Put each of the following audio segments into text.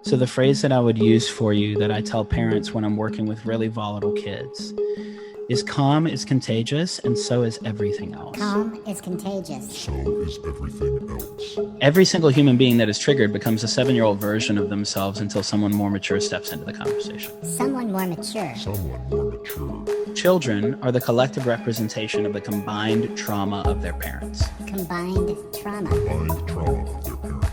So the phrase that I would use for you that I tell parents when I'm working with really volatile kids is calm is contagious, and so is everything else. Calm is contagious. So is everything else. Every single human being that is triggered becomes a 7-year-old version of themselves until someone more mature steps into the conversation. Someone more mature. Someone more mature. Children are the collective representation of the combined trauma of their parents. Combined trauma. Combined trauma of their parents.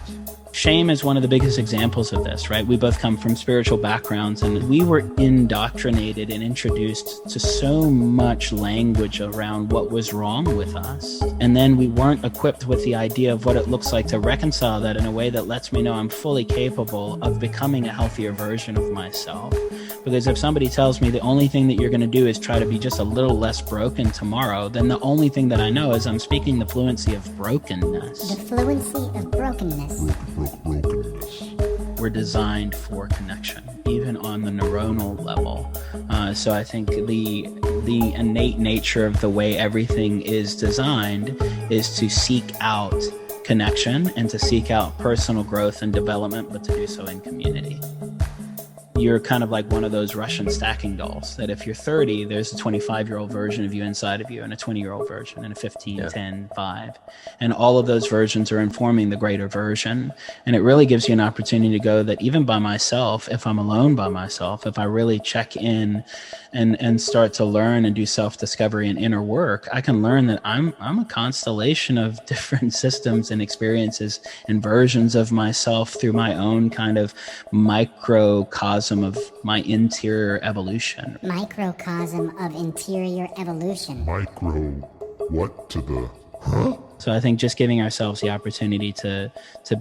Shame is one of the biggest examples of this, right? We both come from spiritual backgrounds, and we were indoctrinated and introduced to so much language around what was wrong with us. And then we weren't equipped with the idea of what it looks like to reconcile that in a way that lets me know I'm fully capable of becoming a healthier version of myself. Because if somebody tells me the only thing that you're going to do is try to be just a little less broken tomorrow, then the only thing that I know is I'm speaking the fluency of brokenness. The fluency of brokenness. Brokenness. We're designed for connection, even on the neuronal level. So I think the innate nature of the way everything is designed is to seek out connection and to seek out personal growth and development, but to do so in community. You're kind of like one of those Russian stacking dolls that if you're 30, there's a 25-year-old version of you inside of you and a 20-year-old version and a 15, 10, 5. And all of those versions are informing the greater version. And it really gives you an opportunity to go that even by myself, if I'm alone by myself, if I really check in and start to learn and do self-discovery and inner work, I can learn that I'm a constellation of different systems and experiences and versions of myself through my own kind of microcosm of my interior evolution. Microcosm of interior evolution. Micro, what to the, huh? So I think just giving ourselves the opportunity to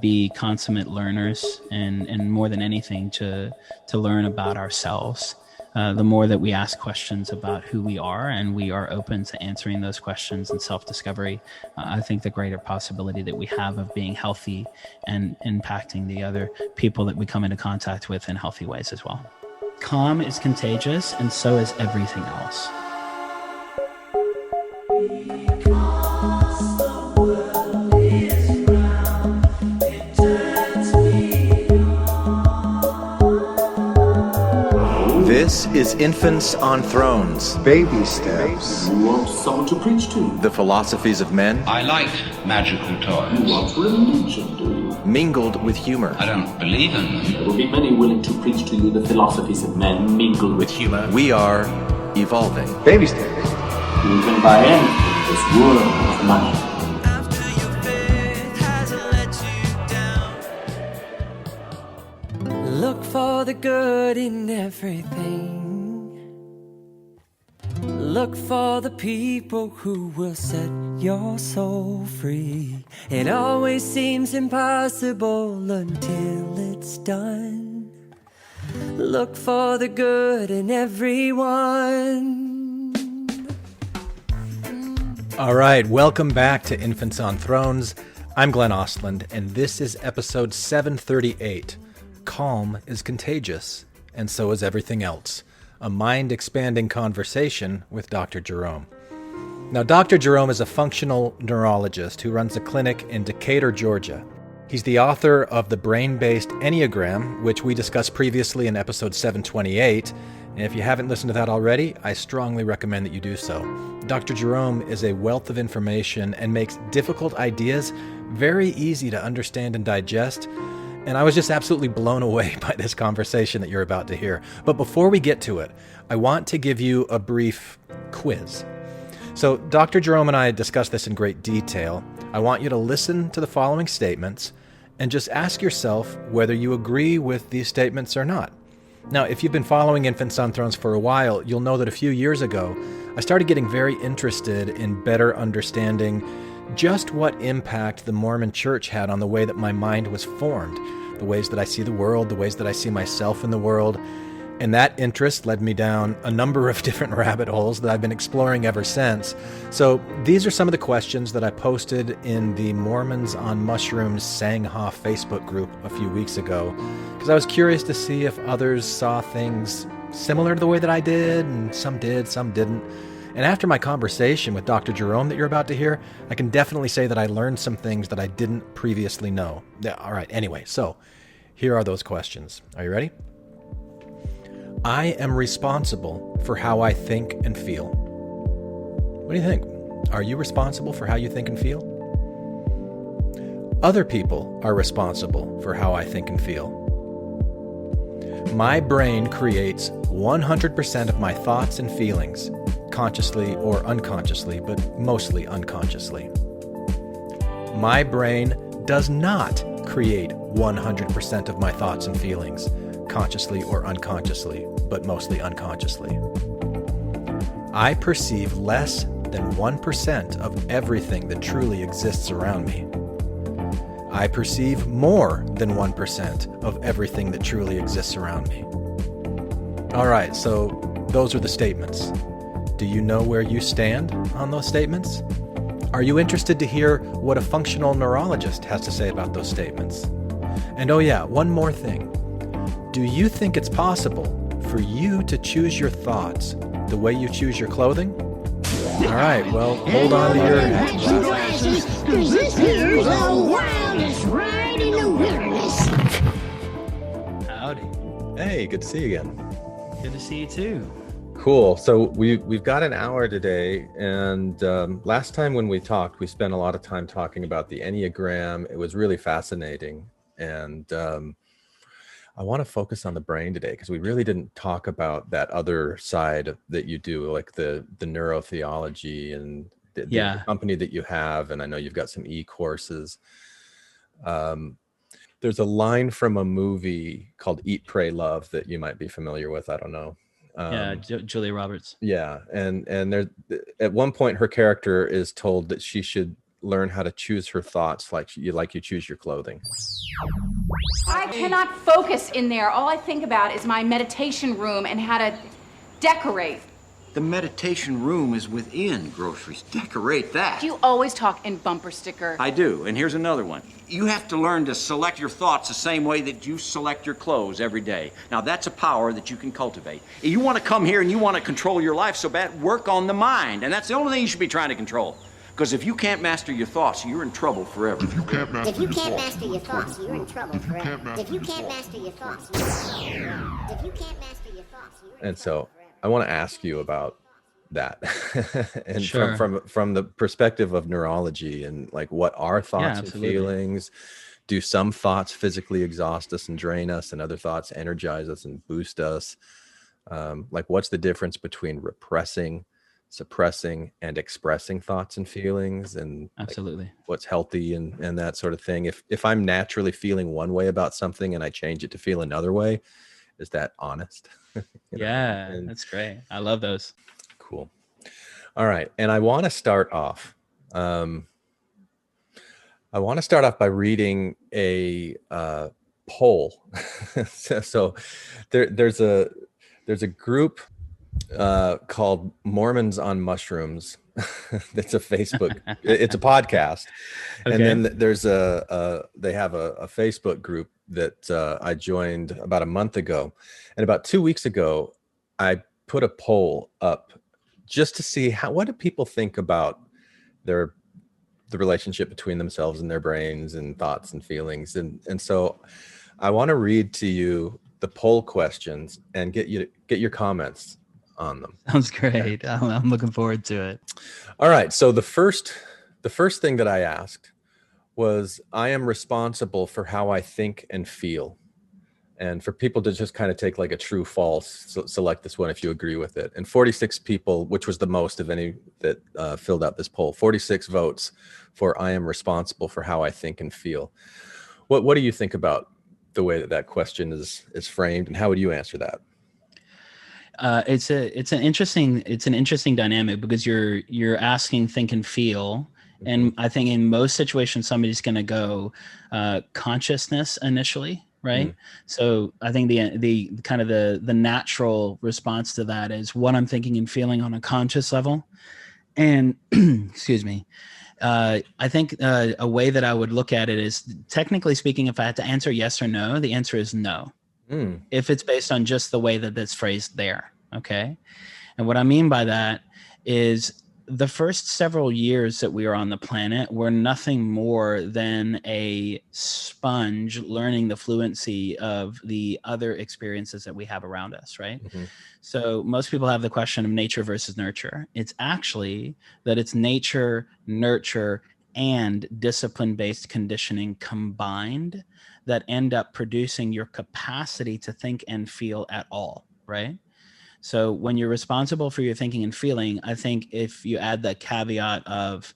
be consummate learners and more than anything to learn about ourselves. The more that we ask questions about who we are and we are open to answering those questions and self-discovery, I think the greater possibility that we have of being healthy and impacting the other people that we come into contact with in healthy ways as well. Calm is contagious, and so is everything else. This is Infants on Thrones. Baby steps. You want someone to preach to? The philosophies of men. I like magical toys. You want religion, do you? Mingled with humor. I don't believe in them. There will be many willing to preach to you the philosophies of men mingled with humor. We are evolving. Baby steps. You can buy anything in this world of money. Look for the good in everything. Look for the people who will set your soul free. It always seems impossible until it's done. Look for the good in everyone. All right, welcome back to Infants on Thrones. I'm Glenn Ostland, and this is episode 738. Calm is contagious, and so is everything else. A mind-expanding conversation with Dr. Jerome. Now, Dr. Jerome is a functional neurologist who runs a clinic in Decatur, Georgia. He's the author of the brain-based Enneagram, which we discussed previously in episode 728. And if you haven't listened to that already, I strongly recommend that you do so. Dr. Jerome is a wealth of information and makes difficult ideas very easy to understand and digest. And I was just absolutely blown away by this conversation that you're about to hear. But before we get to it, I want to give you a brief quiz. So Dr. Jerome and I discussed this in great detail. I want you to listen to the following statements and just ask yourself whether you agree with these statements or not. Now, if you've been following Infants on Thrones for a while, you'll know that a few years ago, I started getting very interested in better understanding just what impact the Mormon Church had on the way that my mind was formed, the ways that I see the world, the ways that I see myself in the world. And that interest led me down a number of different rabbit holes that I've been exploring ever since. So these are some of the questions that I posted in the Mormons on Mushrooms Sangha Facebook group a few weeks ago, because I was curious to see if others saw things similar to the way that I did, and some did, some didn't. And after my conversation with Dr. Jerome that you're about to hear, I can definitely say that I learned some things that I didn't previously know. Yeah, all right, anyway, so Here are those questions. Are you ready? I am responsible for how I think and feel. What do you think? Are you responsible for how you think and feel? Other people are responsible for how I think and feel. My brain creates 100% of my thoughts and feelings, consciously or unconsciously, but mostly unconsciously. My brain does not create 100% of my thoughts and feelings, consciously or unconsciously, but mostly unconsciously. I perceive less than 1% of everything that truly exists around me. I perceive more than 1% of everything that truly exists around me. All right, so those are the statements. Do you know where you stand on those statements? Are you interested to hear what a functional neurologist has to say about those statements? And oh yeah, one more thing. Do you think it's possible for you to choose your thoughts the way you choose your clothing? All right, well, hold on to your glasses. Because this here's the wildest ride in the wilderness. Howdy. Hey, good to see you again. Good to see you too. Cool. So we've got an hour today, and last time when we talked, we spent a lot of time talking about the Enneagram. It was really fascinating, and I want to focus on the brain today because we really didn't talk about that other side that you do, like the neurotheology and the company that you have, and I know you've got some e-courses. There's a line from a movie called Eat, Pray, Love that you might be familiar with. I don't know. Julia Roberts. Yeah, and there, at one point, her character is told that she should learn how to choose her thoughts like you choose your clothing. I cannot focus in there. All I think about is my meditation room and how to decorate. The meditation room is within groceries. Decorate that. Do you always talk in bumper sticker? I do, and here's another one. You have to learn to select your thoughts the same way that you select your clothes every day. Now, that's a power that you can cultivate. If you want to come here and you want to control your life so bad, work on the mind, and that's the only thing you should be trying to control. Because if you can't master your thoughts, you're in trouble forever. If you can't master your thoughts, you're in trouble forever. If you can't master your thoughts, And so I want to ask you about that and Sure. from the perspective of neurology and like what are thoughts and absolutely. feelings. Do some thoughts physically exhaust us and drain us, and other thoughts energize us and boost us? Like what's the difference between repressing, suppressing, and expressing thoughts and feelings, and Absolutely. like, what's healthy and that sort of thing? If I'm naturally feeling one way about something and I change it to feel another way, is that honest? Yeah, and- that's great. I love those. Cool. All right. And I want to start off. I want to start off by reading a poll. so there's a group called Mormons on Mushrooms. That's a Facebook. It's a podcast. Okay. And then there's they have a Facebook group that I joined about a month ago. And about 2 weeks ago, I put a poll up just to see what do people think about the relationship between themselves and their brains and thoughts and feelings. And so I want to read to you the poll questions and get your comments on them. Sounds great. I'm looking forward to it. All right. So the first thing that I asked was, I am responsible for how I think and feel. And for people to just kind of take like a true false, select this one if you agree with it. And 46 people, which was the most of any that filled out this poll, 46 votes for I am responsible for how I think and feel. What do you think about the way that question is framed, and how would you answer that? It's an interesting dynamic because you're asking think and feel. And I think in most situations, somebody's going to go consciousness initially. Right. So I think the kind of the natural response to that is what I'm thinking and feeling on a conscious level. And excuse me. I think a way that I would look at it is, technically speaking, if I had to answer yes or no, the answer is no. If it's based on just the way that that's phrased there. Okay. And what I mean by that is the first several years that we were on the planet were nothing more than a sponge learning the fluency of the other experiences that we have around us, right? So most people have the question of nature versus nurture. It's actually that it's nature, nurture, and discipline-based conditioning combined that end up producing your capacity to think and feel at all, right? So when you're responsible for your thinking and feeling, I think if you add the caveat of,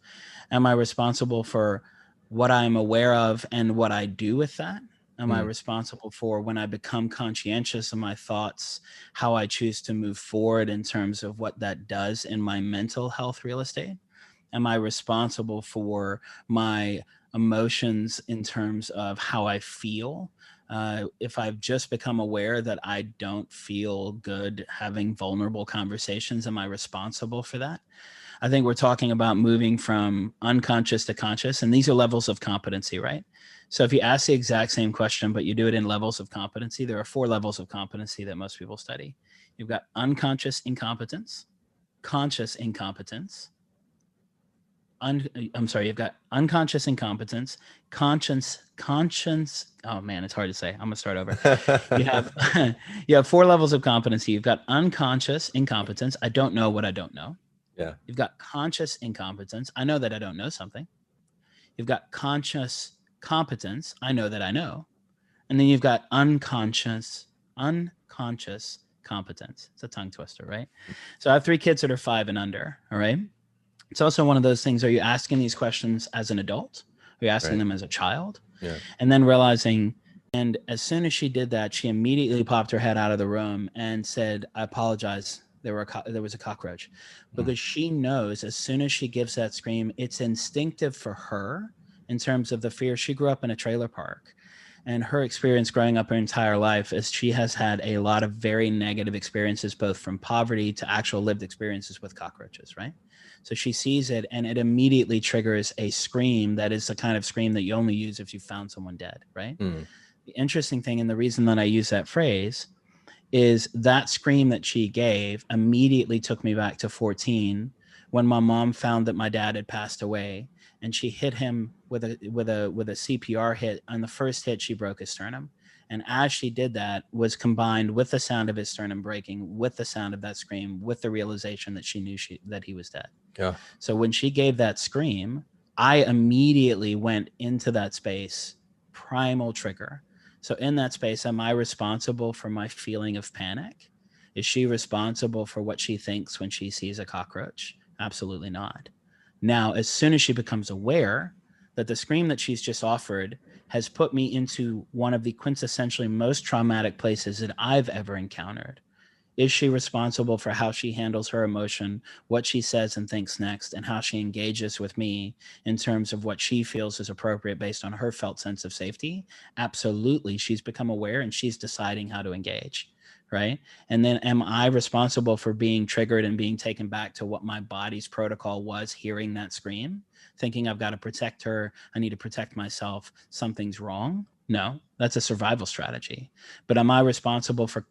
am I responsible for what I'm aware of and what I do with that? Am I responsible for when I become conscientious of my thoughts, how I choose to move forward in terms of what that does in my mental health real estate? Am I responsible for my emotions in terms of how I feel? If I've just become aware that I don't feel good having vulnerable conversations, am I responsible for that? I think we're talking about moving from unconscious to conscious, and these are levels of competency, right? So if you ask the exact same question, but you do it in levels of competency, there are 4 levels of competency that most people study. You've got unconscious incompetence, conscious incompetence, you've got unconscious incompetence, conscience. Oh man, it's hard to say. I'm gonna start over. You have 4 levels of competency. You've got unconscious incompetence. I don't know what I don't know. Yeah. You've got conscious incompetence. I know that I don't know something. You've got conscious competence. I know that I know. And then you've got unconscious competence. It's a tongue twister, right? So I have 3 kids that are 5 and under. All right. It's also one of those things. Are you asking these questions as an adult? Are you asking them as a child? Yeah. And then realizing, and as soon as she did that, she immediately popped her head out of the room and said, I apologize. There was a cockroach, because she knows as soon as she gives that scream, it's instinctive for her in terms of the fear. She grew up in a trailer park, and her experience growing up her entire life is she has had a lot of very negative experiences, both from poverty to actual lived experiences with cockroaches, right? So she sees it and it immediately triggers a scream that is the kind of scream that you only use if you found someone dead, right? The interesting thing, and the reason that I use that phrase, is that scream that she gave immediately took me back to 14, when my mom found that my dad had passed away, and she hit him with a CPR hit. On the first hit, she broke his sternum. And as she did that, was combined with the sound of his sternum breaking, with the sound of that scream, with the realization that she knew that he was dead. Yeah. So when she gave that scream, I immediately went into that space, primal trigger. So in that space, am I responsible for my feeling of panic? Is she responsible for what she thinks when she sees a cockroach? Absolutely not. Now, as soon as she becomes aware that the scream that she's just offered has put me into one of the quintessentially most traumatic places that I've ever encountered, is she responsible for how she handles her emotion, what she says and thinks next, and how she engages with me in terms of what she feels is appropriate based on her felt sense of safety? Absolutely. She's become aware and she's deciding how to engage, right? And then am I responsible for being triggered and being taken back to what my body's protocol was hearing that scream, thinking I've got to protect her, I need to protect myself, something's wrong? No, that's a survival strategy. But am I responsible for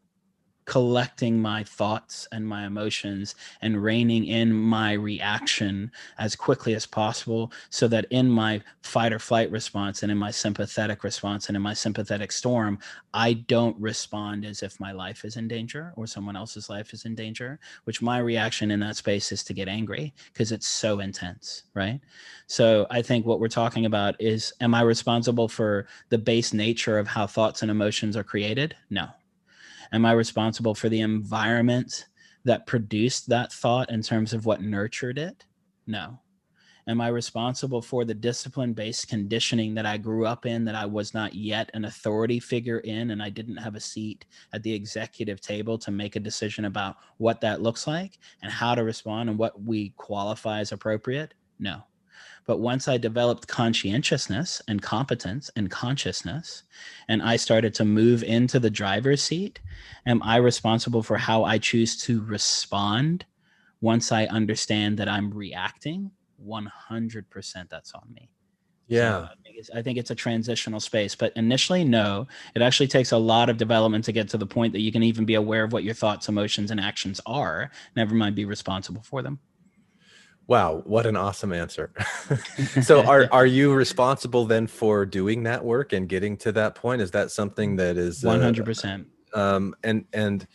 collecting my thoughts and my emotions and reining in my reaction as quickly as possible, so that in my fight or flight response and in my sympathetic response and in my sympathetic storm, I don't respond as if my life is in danger or someone else's life is in danger, which my reaction in that space is to get angry because it's so intense, right? So I think what we're talking about is, am I responsible for the base nature of how thoughts and emotions are created? No. Am I responsible for the environment that produced that thought in terms of what nurtured it? No. Am I responsible for the discipline-based conditioning that I grew up in, that I was not yet an authority figure in, and I didn't have a seat at the executive table to make a decision about what that looks like and how to respond and what we qualify as appropriate? No. But once I developed conscientiousness and competence and consciousness, and I started to move into the driver's seat, am I responsible for how I choose to respond once I understand that I'm reacting? 100% that's on me. Yeah. So I think it's a transitional space, but initially, no, it actually takes a lot of development to get to the point that you can even be aware of what your thoughts, emotions, and actions are, never mind be responsible for them. Wow, what an awesome answer. So are you responsible then for doing that work and getting to that point? Is that something that is 100%? And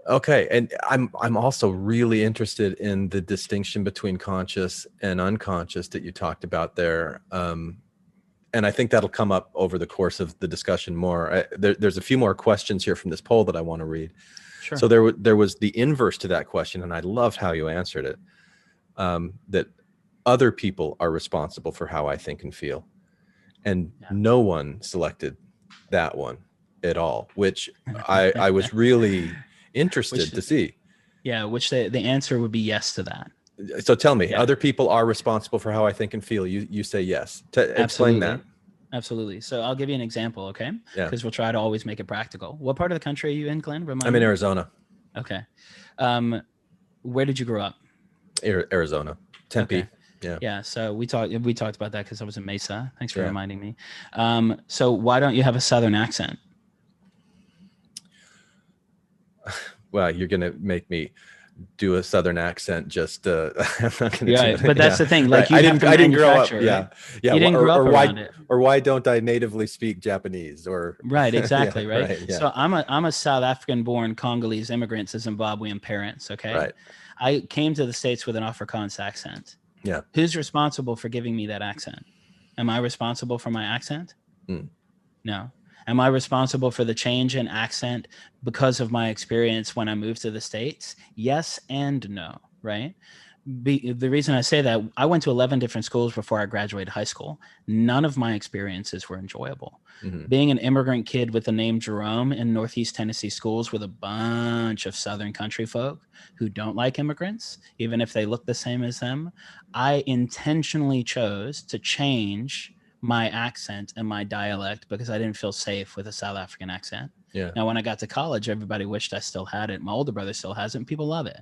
okay, and I'm also really interested in the distinction between conscious and unconscious that you talked about there. And I think that'll come up over the course of the discussion more. There's a few more questions here from this poll that I want to read. Sure. So there was the inverse to that question, and I loved how you answered it. That other people are responsible for how I think and feel, and no one selected that one at all, which I was really interested to see. Yeah, which the answer would be yes to that. So tell me, other people are responsible for how I think and feel. You say yes. Explain that. Absolutely. So I'll give you an example, okay? Yeah. Because we'll try to always make it practical. What part of the country are you in, Glenn? I'm in Arizona. Okay. Where did you grow up? Arizona, Tempe. Okay. Yeah. So we talked about that because I was in Mesa. Thanks for reminding me. So why don't you have a Southern accent? Well, you're gonna make me do a Southern accent. Just I'm not gonna. Yeah, do it. but that's the thing. Like right. I didn't grow up. Right? Yeah. You didn't grow up around it. Or why don't I natively speak Japanese? Or right, exactly, yeah, right. Yeah. So I'm a South African-born Congolese immigrant to Zimbabwean parents. Okay. Right. I came to the States with an Afrikaans accent. Yeah. Who's responsible for giving me that accent? Am I responsible for my accent? No. Am I responsible for the change in accent because of my experience when I moved to the States? Yes and no, right? The reason I say that, I went to 11 different schools before I graduated high school. None of my experiences were enjoyable. Being an immigrant kid with the name Jerome in Northeast Tennessee schools with a bunch of Southern country folk who don't like immigrants, even if they look the same as them, I intentionally chose to change my accent and my dialect because I didn't feel safe with a South African accent. Yeah. Now, when I got to college, everybody wished I still had it. My older brother still has it, and people love it.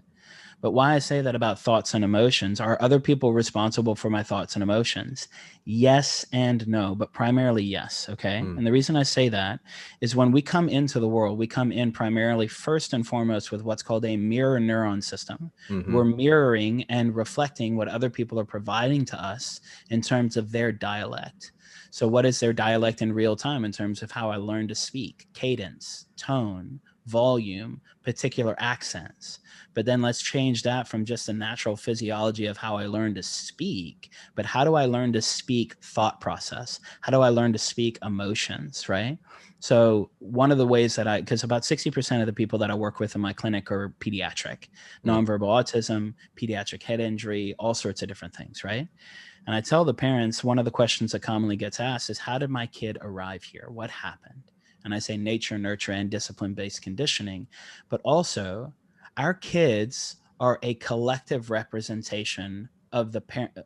But why I say that about thoughts and emotions, are other people responsible for my thoughts and emotions? Yes and no, but primarily yes, okay? And the reason I say that is when we come into the world, we come in primarily first and foremost with what's called a mirror neuron system. We're mirroring and reflecting what other people are providing to us in terms of their dialect. So what is their dialect in real time in terms of how I learn to speak? Cadence, tone, volume, particular accents. But then let's change that from just the natural physiology of how I learn to speak, but how do I learn to speak thought process? How do I learn to speak emotions, right? So one of the ways that because about 60% of the people that I work with in my clinic are pediatric, nonverbal autism, pediatric head injury, all sorts of different things, right? And I tell the parents, one of the questions that commonly gets asked is, how did my kid arrive here? What happened? And I say nature, nurture, and discipline-based conditioning, but also our kids are a collective representation of the parent.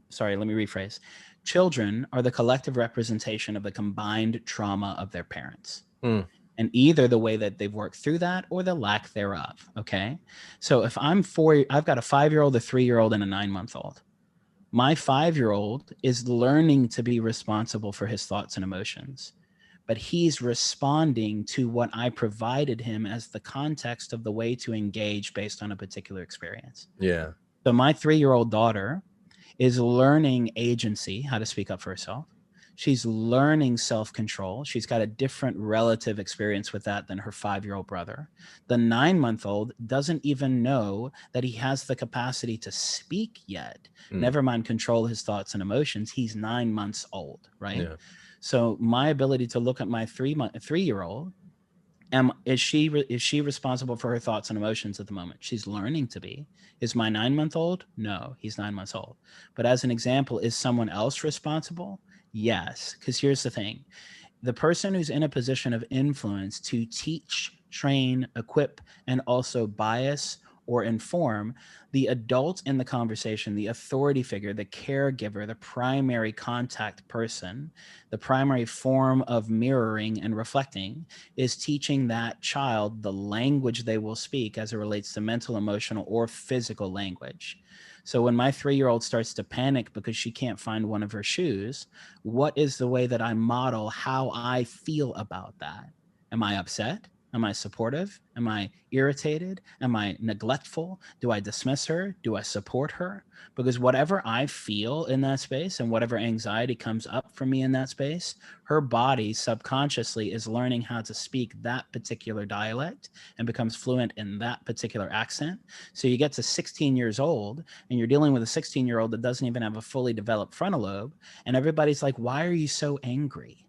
Sorry, let me rephrase. Children are the collective representation of the combined trauma of their parents. And either the way that they've worked through that or the lack thereof. Okay. So if I've got a 5-year-old, a 3-year-old, and a 9-month-old. My 5-year-old is learning to be responsible for his thoughts and emotions, but he's responding to what I provided him as the context of the way to engage based on a particular experience. Yeah. So my 3-year-old daughter is learning agency, how to speak up for herself. She's learning self-control. She's got a different relative experience with that than her 5-year-old brother. The 9-month-old doesn't even know that he has the capacity to speak yet. Never mind control his thoughts and emotions. He's 9 months old, right? Yeah. So my ability to look at my 3-year-old, is she responsible for her thoughts and emotions at the moment? She's learning to be. Is my 9-month-old? No, he's 9 months old. But as an example, is someone else responsible? Yes, because here's the thing. The person who's in a position of influence to teach, train, equip, and also bias or inform the adult in the conversation, the authority figure, the caregiver, the primary contact person, the primary form of mirroring and reflecting is teaching that child the language they will speak as it relates to mental, emotional, or physical language. So when my 3-year-old starts to panic because she can't find one of her shoes, what is the way that I model how I feel about that? Am I upset? Am I supportive? Am I irritated? Am I neglectful? Do I dismiss her? Do I support her? Because whatever I feel in that space and whatever anxiety comes up for me in that space, her body subconsciously is learning how to speak that particular dialect and becomes fluent in that particular accent. So you get to 16 years old and you're dealing with a 16-year-old that doesn't even have a fully developed frontal lobe. And everybody's like, why are you so angry?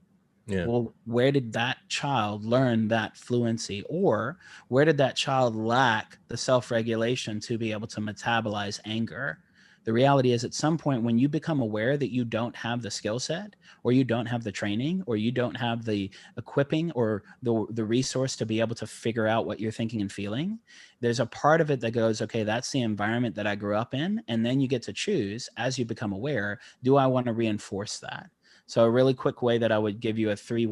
Yeah. Well, where did that child learn that fluency? Or where did that child lack the self-regulation to be able to metabolize anger? The reality is at some point when you become aware that you don't have the skill set or you don't have the training or you don't have the equipping or the resource to be able to figure out what you're thinking and feeling, there's a part of it that goes, okay, that's the environment that I grew up in. And then you get to choose as you become aware, do I want to reinforce that? So a really quick way that I would give you a three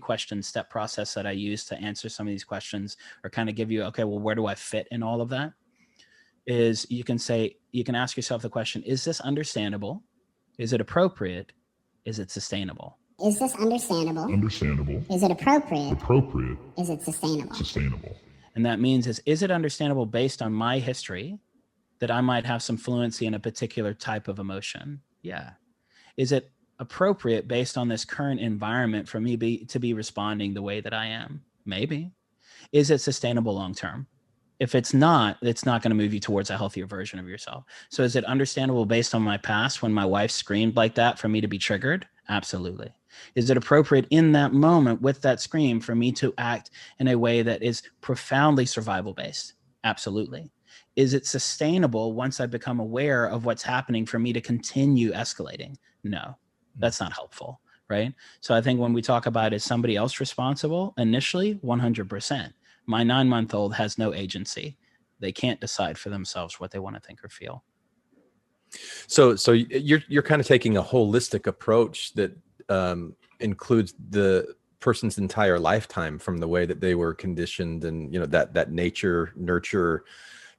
question step process that I use to answer some of these questions or kind of give you, okay, well, where do I fit in all of that? Is you can ask yourself the question, is this understandable? Is it appropriate? Is it sustainable? Is this understandable? Understandable. Is it appropriate? Appropriate. Is it sustainable? Sustainable. And that means is it understandable based on my history that I might have some fluency in a particular type of emotion? Yeah. Is it appropriate based on this current environment for me to be responding the way that I am? Maybe. Is it sustainable long term? If it's not going to move you towards a healthier version of yourself. So is it understandable based on my past when my wife screamed like that for me to be triggered? Absolutely. Is it appropriate in that moment with that scream for me to act in a way that is profoundly survival based? Absolutely. Is it sustainable once I become aware of what's happening for me to continue escalating? No. That's not helpful, right? So I think when we talk about is somebody else responsible, initially 100%. My 9-month-old has no agency. They can't decide for themselves what they want to think or feel. So you're kind of taking a holistic approach that includes the person's entire lifetime, from the way that they were conditioned, and that nature, nurture,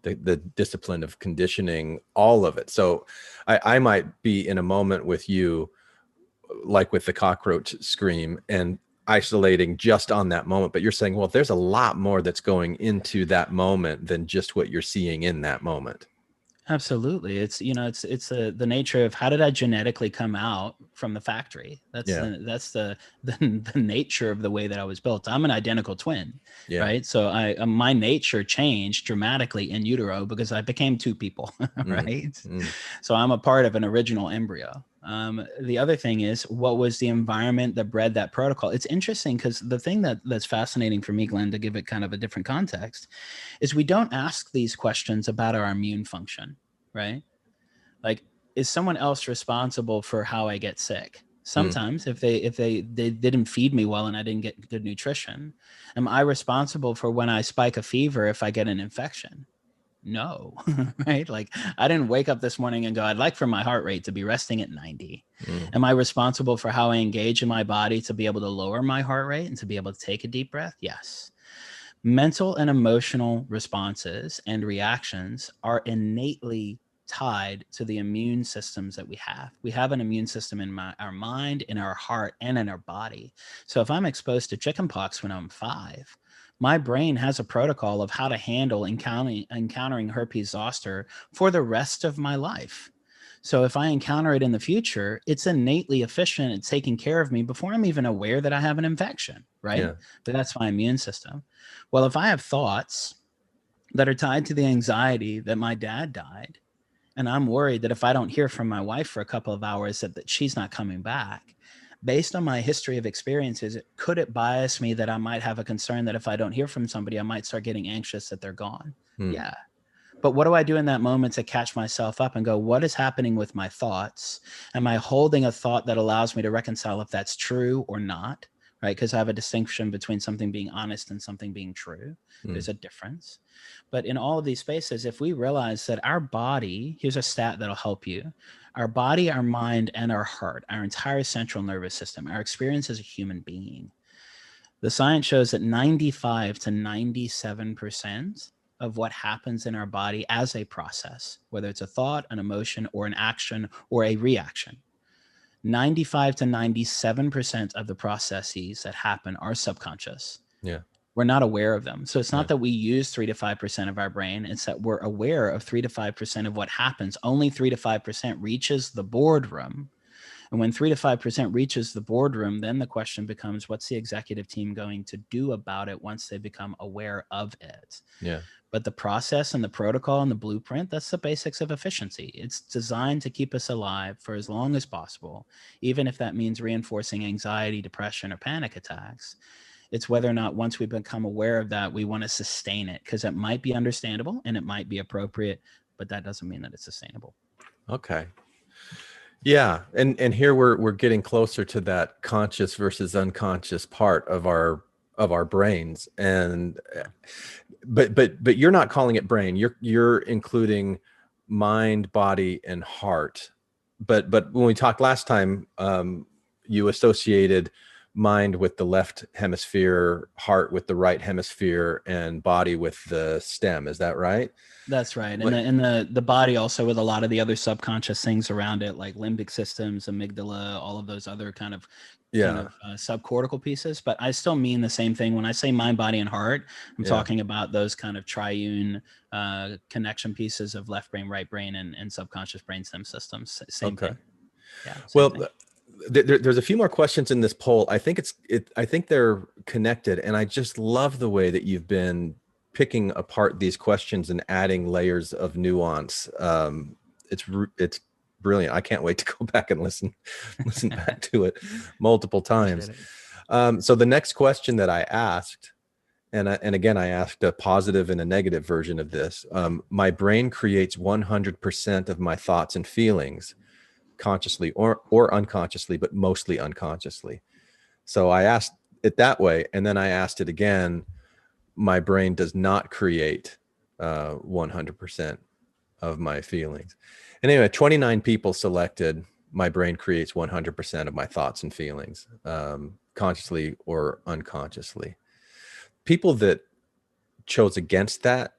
the discipline of conditioning, all of it. So I might be in a moment with you, like with the cockroach scream, and isolating just on that moment, but you're saying, well, there's a lot more that's going into that moment than just what you're seeing in that moment. Absolutely. It's the nature of how did I genetically come out from the factory? That's the nature of the way that I was built. I'm an identical twin, right? So my nature changed dramatically in utero because I became two people, right? So I'm a part of an original embryo. The other thing is, what was the environment that bred that protocol? It's interesting because the thing that's fascinating for me, Glenn, to give it kind of a different context, is we don't ask these questions about our immune function, right? Like, is someone else responsible for how I get sick? Sometimes if they didn't feed me well and I didn't get good nutrition, am I responsible for when I spike a fever if I get an infection? No, right? Like, I didn't wake up this morning and go, I'd like for my heart rate to be resting at 90. Am I responsible for how I engage in my body to be able to lower my heart rate and to be able to take a deep breath? Yes. Mental and emotional responses and reactions are innately tied to the immune systems that we have. We have an immune system in our mind, in our heart, and in our body. So if I'm exposed to chickenpox when I'm 5, my brain has a protocol of how to handle encountering herpes zoster for the rest of my life. So if I encounter it in the future, it's innately efficient at taking care of me before I'm even aware that I have an infection, right? Yeah. But that's my immune system. Well, if I have thoughts that are tied to the anxiety that my dad died, and I'm worried that if I don't hear from my wife for a couple of hours that she's not coming back, based on my history of experiences, could it bias me that I might have a concern that if I don't hear from somebody, I might start getting anxious that they're gone? Yeah. But what do I do in that moment to catch myself up and go, what is happening with my thoughts? Am I holding a thought that allows me to reconcile if that's true or not? Right? Because I have a distinction between something being honest and something being true. There's a difference. But in all of these spaces, if we realize that our body, here's a stat that'll help you. Our body, our mind, and our heart, our entire central nervous system, our experience as a human being, the science shows that 95 to 97% of what happens in our body as a process, whether it's a thought, an emotion, or an action, or a reaction, 95 to 97% of the processes that happen are subconscious. Yeah. We're not aware of them. So it's not that we use 3 to 5% of our brain. It's that we're aware of 3 to 5% of what happens. Only 3 to 5% reaches the boardroom. And when 3 to 5% reaches the boardroom, then the question becomes, what's the executive team going to do about it once they become aware of it? Yeah. But the process and the protocol and the blueprint, that's the basics of efficiency. It's designed to keep us alive for as long as possible, even if that means reinforcing anxiety, depression, or panic attacks. It's whether or not once we become aware of that, we want to sustain it, because it might be understandable and it might be appropriate, but that doesn't mean that it's sustainable. Okay. Yeah. And here we're getting closer to that conscious versus unconscious part of our brains. And but you're not calling it brain. You're including mind, body, and heart. But when we talked last time, you associated mind with the left hemisphere, heart with the right hemisphere, and body with the stem. Is that right? That's right. And the body also with a lot of the other subconscious things around it, like limbic systems, amygdala, all of those other kind of subcortical pieces. But I still mean the same thing. When I say mind, body, and heart, I'm talking about those kind of triune connection pieces of left brain, right brain, and subconscious brainstem systems. Same thing. Yeah. Well, there's a few more questions in this poll. I think I think they're connected, and I just love the way that you've been picking apart these questions and adding layers of nuance. It's brilliant. I can't wait to go back and listen back to it multiple times. So the next question that I asked, and again, I asked a positive and a negative version of this. My brain creates 100% of my thoughts and feelings, consciously or unconsciously, but mostly unconsciously. So I asked it that way, and then I asked it again. My brain does not create 100% of my feelings. And anyway, 29 people selected my brain creates 100% of my thoughts and feelings, consciously or unconsciously. People that chose against that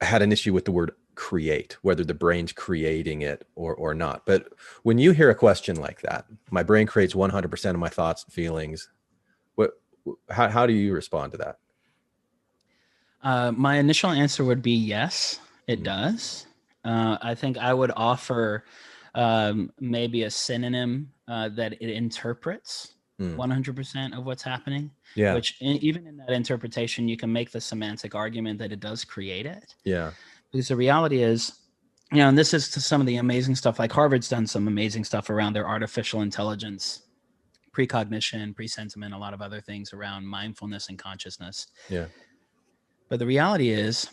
had an issue with the word create, whether the brain's creating it or not. But when you hear a question like that, my brain creates 100% of my thoughts and feelings, how do you respond to that? My initial answer would be yes, it does. I think I would offer maybe a synonym that it interprets 100% of what's happening. Yeah. Which even in that interpretation, you can make the semantic argument that it does create it. Yeah. Because the reality is, and this is to some of the amazing stuff, like Harvard's done some amazing stuff around their artificial intelligence, precognition, presentiment, a lot of other things around mindfulness and consciousness. Yeah. But the reality is,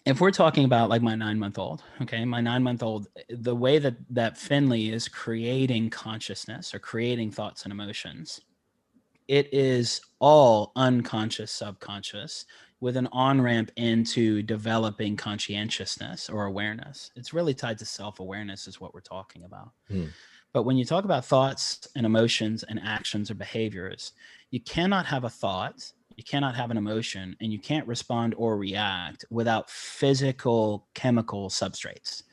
if we're talking about like my 9-month-old, okay, my 9-month-old, the way that Finley is creating consciousness or creating thoughts and emotions, it is all unconscious, subconscious, with an on-ramp into developing conscientiousness or awareness. It's really tied to self-awareness is what we're talking about. But when you talk about thoughts and emotions and actions or behaviors, you cannot have a thought, you cannot have an emotion, and you can't respond or react without physical chemical substrates.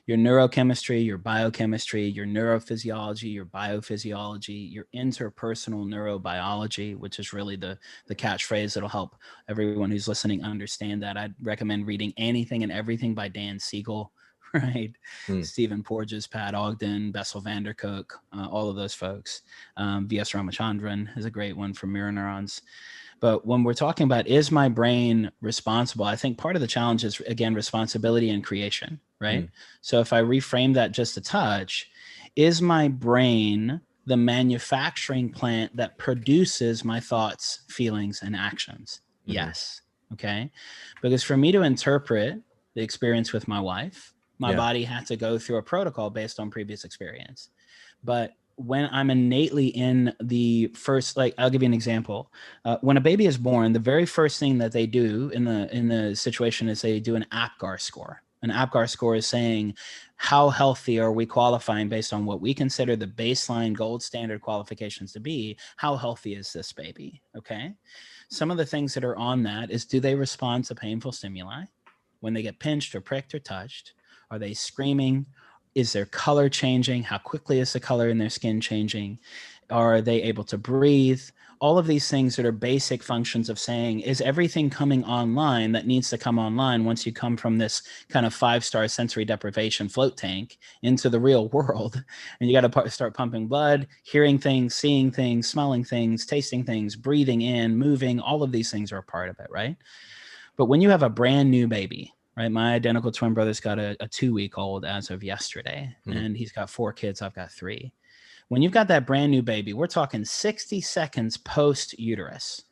Your neurochemistry, your biochemistry, your neurophysiology, your biophysiology, your interpersonal neurobiology, which is really the catchphrase that'll help everyone who's listening understand that. I'd recommend reading Anything and Everything by Dan Siegel, right? Stephen Porges, Pat Ogden, Bessel van der Kolk, all of those folks. V.S. Ramachandran is a great one for mirror neurons. But when we're talking about, is my brain responsible? I think part of the challenge is, again, responsibility and creation, right? So if I reframe that just a touch, is my brain the manufacturing plant that produces my thoughts, feelings, and actions? Yes. Okay. Because for me to interpret the experience with my wife, my body had to go through a protocol based on previous experience. But when I'm innately in the first, like, I'll give you an example. When a baby is born, the very first thing that they do in the situation is they do an APGAR score. An APGAR score is saying, how healthy are we qualifying based on what we consider the baseline gold standard qualifications to be? How healthy is this baby? Okay. Some of the things that are on that is, do they respond to painful stimuli when they get pinched or pricked or touched? Are they screaming? Is their color changing? How quickly is the color in their skin changing? Are they able to breathe? All of these things that are basic functions of saying, is everything coming online that needs to come online once you come from this kind of 5-star sensory deprivation float tank into the real world? And you got to start pumping blood, hearing things, seeing things, smelling things, tasting things, breathing in, moving. All of these things are a part of it, right? But when you have a brand new baby, right? My identical twin brother's got a 2-week-old as of yesterday, and he's got 4 kids. I've got 3. When you've got that brand new baby, we're talking 60 seconds post uterus.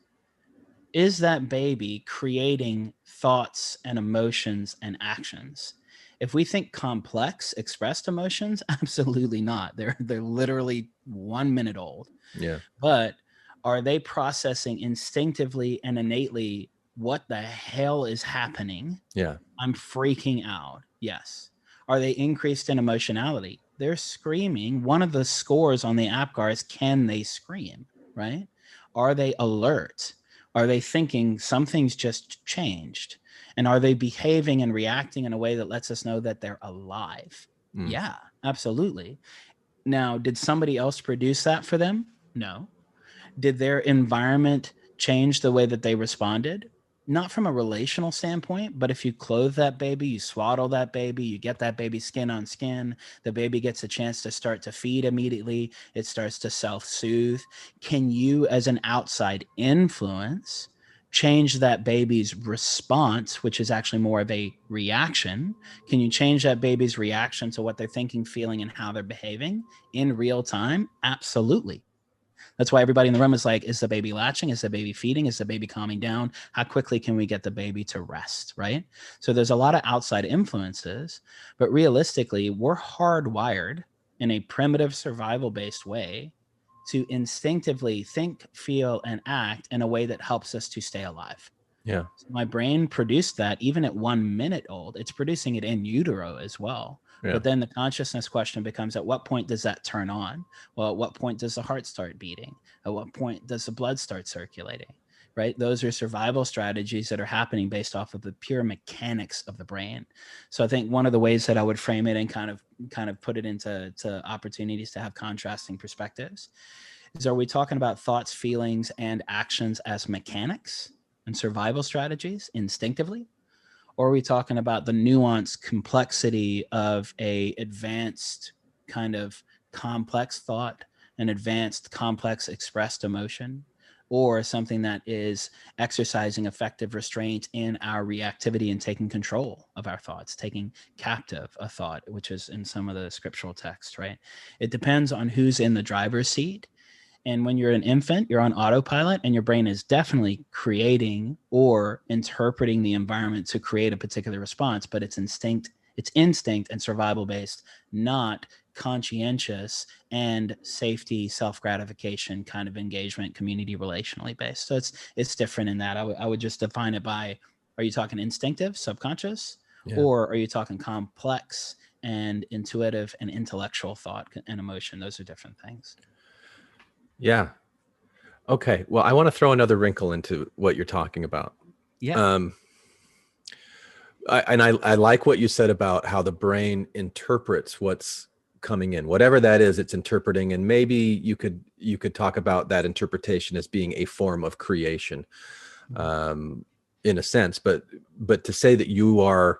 Is that baby creating thoughts and emotions and actions? If we think complex expressed emotions, absolutely not. They're literally 1 minute old. Yeah. But are they processing instinctively and innately what the hell is happening? Yeah. I'm freaking out. Yes. Are they increased in emotionality? They're screaming. One of the scores on the APGAR is, can they scream, right? Are they alert? Are they thinking something's just changed? And are they behaving and reacting in a way that lets us know that they're alive? Yeah, absolutely. Now, did somebody else produce that for them? No. Did their environment change the way that they responded? Not from a relational standpoint, but if you clothe that baby, you swaddle that baby, you get that baby skin on skin, the baby gets a chance to start to feed immediately, it starts to self-soothe. Can you, as an outside influence, change that baby's response, which is actually more of a reaction? Can you change that baby's reaction to what they're thinking, feeling, and how they're behaving in real time? Absolutely. That's why everybody in the room is like, is the baby latching? Is the baby feeding? Is the baby calming down? How quickly can we get the baby to rest, right? So there's a lot of outside influences, but realistically, we're hardwired in a primitive survival-based way to instinctively think, feel, and act in a way that helps us to stay alive. Yeah. So my brain produced that even at 1 minute old. It's producing it in utero as well. Yeah. But then the consciousness question becomes, at what point does that turn on? Well, at what point does the heart start beating? At what point does the blood start circulating? Right? Those are survival strategies that are happening based off of the pure mechanics of the brain. So I think one of the ways that I would frame it and kind of put it into opportunities to have contrasting perspectives is, are we talking about thoughts, feelings, and actions as mechanics and survival strategies instinctively? Or are we talking about the nuanced complexity of a advanced kind of complex thought, an advanced complex expressed emotion, or something that is exercising effective restraint in our reactivity and taking control of our thoughts, taking captive a thought, which is in some of the scriptural text, right? It depends on who's in the driver's seat. And when you're an infant, you're on autopilot, and your brain is definitely creating or interpreting the environment to create a particular response, but it's instinct and survival based, not conscientious and safety, self-gratification kind of engagement, community relationally based. So it's different in that. I would just define it by, are you talking instinctive, subconscious, or are you talking complex and intuitive and intellectual thought and emotion? Those are different things. Yeah. Okay. Well, I want to throw another wrinkle into what you're talking about. Yeah. I like what you said about how the brain interprets what's coming in, whatever that is, it's interpreting. And maybe you could talk about that interpretation as being a form of creation, in a sense, but to say that you are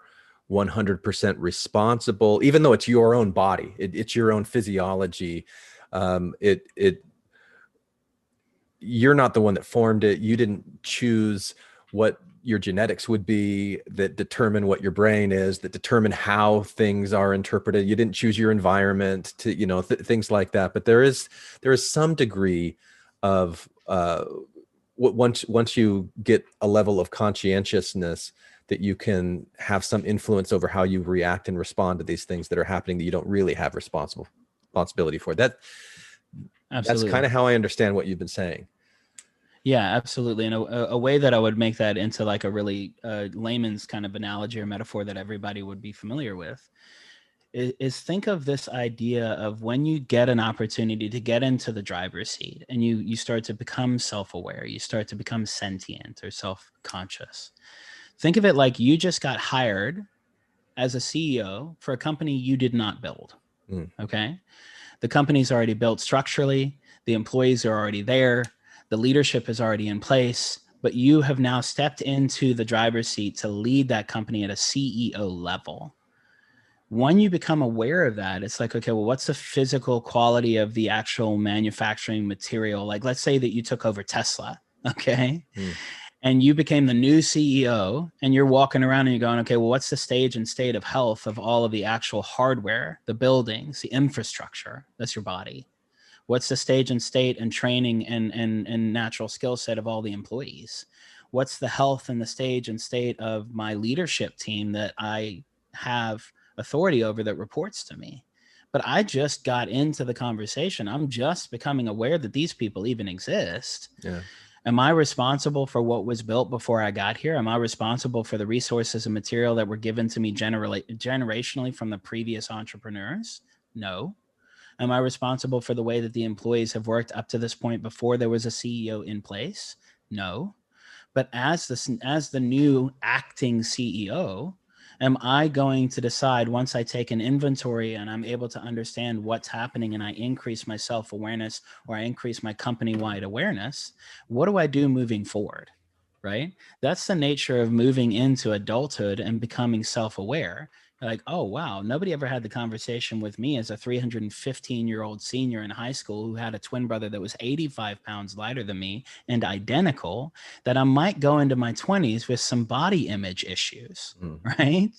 100% responsible, even though it's your own body, it's your own physiology. You're not the one that formed it. You didn't choose what your genetics would be that determine what your brain is, that determine how things are interpreted. You didn't choose your environment to, things like that. But there is some degree of once you get a level of conscientiousness, that you can have some influence over how you react and respond to these things that are happening that you don't really have responsibility for. That's kind of how I understand what you've been saying. Yeah, absolutely. And a way that I would make that into like a really layman's kind of analogy or metaphor that everybody would be familiar with is think of this idea of when you get an opportunity to get into the driver's seat and you start to become self-aware, you start to become sentient or self-conscious. Think of it like you just got hired as a CEO for a company you did not build. Okay. The company's already built structurally. The employees are already there. The leadership is already in place, but you have now stepped into the driver's seat to lead that company at a CEO level. When you become aware of that, it's like, okay, well, what's the physical quality of the actual manufacturing material? Like, let's say that you took over Tesla, okay? And you became the new CEO, and you're walking around and you're going, okay, well, what's the stage and state of health of all of the actual hardware, the buildings, the infrastructure? That's your body. What's the stage and state and training and natural skill set of all the employees? What's the health and the stage and state of my leadership team that I have authority over that reports to me? But I just got into the conversation. I'm just becoming aware that these people even exist. Yeah. Am I responsible for what was built before I got here? Am I responsible for the resources and material that were given to me generationally from the previous entrepreneurs? No. Am I responsible for the way that the employees have worked up to this point before there was a CEO in place? No. But as the new acting CEO, am I going to decide, once I take an inventory and I'm able to understand what's happening and I increase my self-awareness, or I increase my company-wide awareness, what do I do moving forward? Right? That's the nature of moving into adulthood and becoming self-aware. Like, oh, wow, nobody ever had the conversation with me as a 315-year-old senior in high school who had a twin brother that was 85 pounds lighter than me and identical, that I might go into my 20s with some body image issues, right?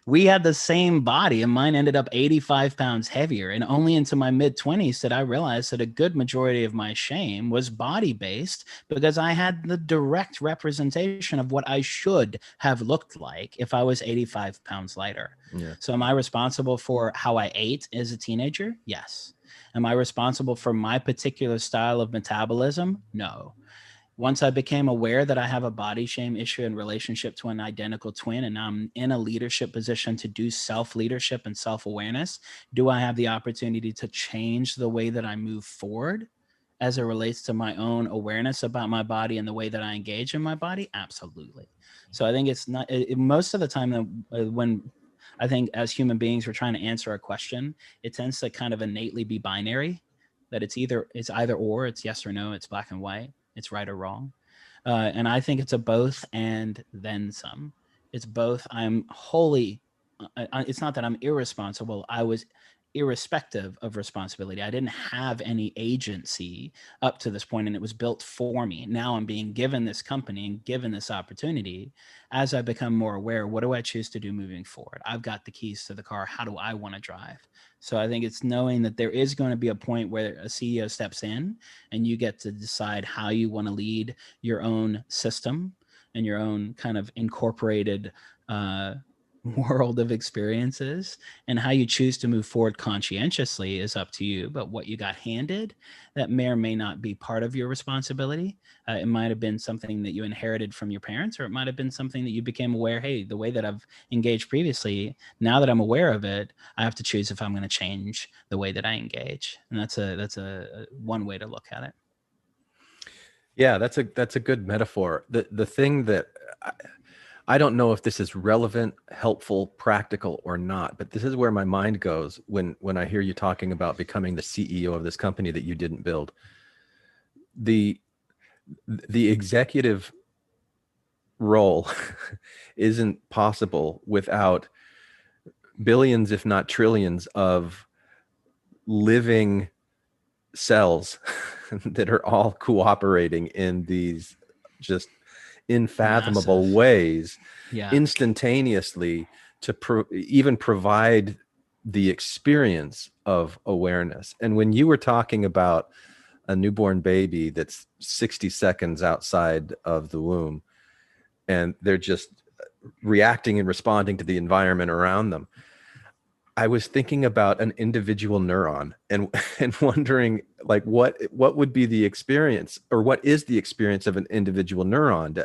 We had the same body, and mine ended up 85 pounds heavier. And only into my mid-20s did I realize that a good majority of my shame was body-based, because I had the direct representation of what I should have looked like if I was 85 pounds lighter. Yeah. So am I responsible for how I ate as a teenager? Yes. Am I responsible for my particular style of metabolism? No. Once I became aware that I have a body shame issue in relationship to an identical twin, and I'm in a leadership position to do self-leadership and self-awareness, do I have the opportunity to change the way that I move forward as it relates to my own awareness about my body and the way that I engage in my body? Absolutely. So I think it's not, most of the time when I think as human beings, we're trying to answer a question, it tends to kind of innately be binary, that it's either or, it's yes or no, it's black and white. It's right or wrong. And I think it's a both and then some. It's both. I'm wholly, it's not that I'm irresponsible. I was irrespective of responsibility. I didn't have any agency up to this point, and it was built for me. Now I'm being given this company and given this opportunity. As I become more aware, what do I choose to do moving forward? I've got the keys to the car. How do I want to drive? So I think it's knowing that there is going to be a point where a CEO steps in and you get to decide how you want to lead your own system and your own kind of incorporated world of experiences, and how you choose to move forward conscientiously is up to you. But what you got handed, that may or may not be part of your responsibility. It might have been something that you inherited from your parents, or it might have been something that you became aware, hey, the way that I've engaged previously, now that I'm aware of it, I have to choose if I'm going to change the way that I engage. And that's a one way to look at it. Yeah, that's a good metaphor. The thing that I don't know if this is relevant, helpful, practical or not, but this is where my mind goes when I hear you talking about becoming the CEO of this company that you didn't build. The executive role isn't possible without billions, if not trillions, of living cells that are all cooperating in these just unfathomable ways, instantaneously, to even provide the experience of awareness. And when you were talking about a newborn baby that's 60 seconds outside of the womb and they're just reacting and responding to the environment around them, I was thinking about an individual neuron and wondering, like, what would be the experience, or what is the experience of an individual neuron?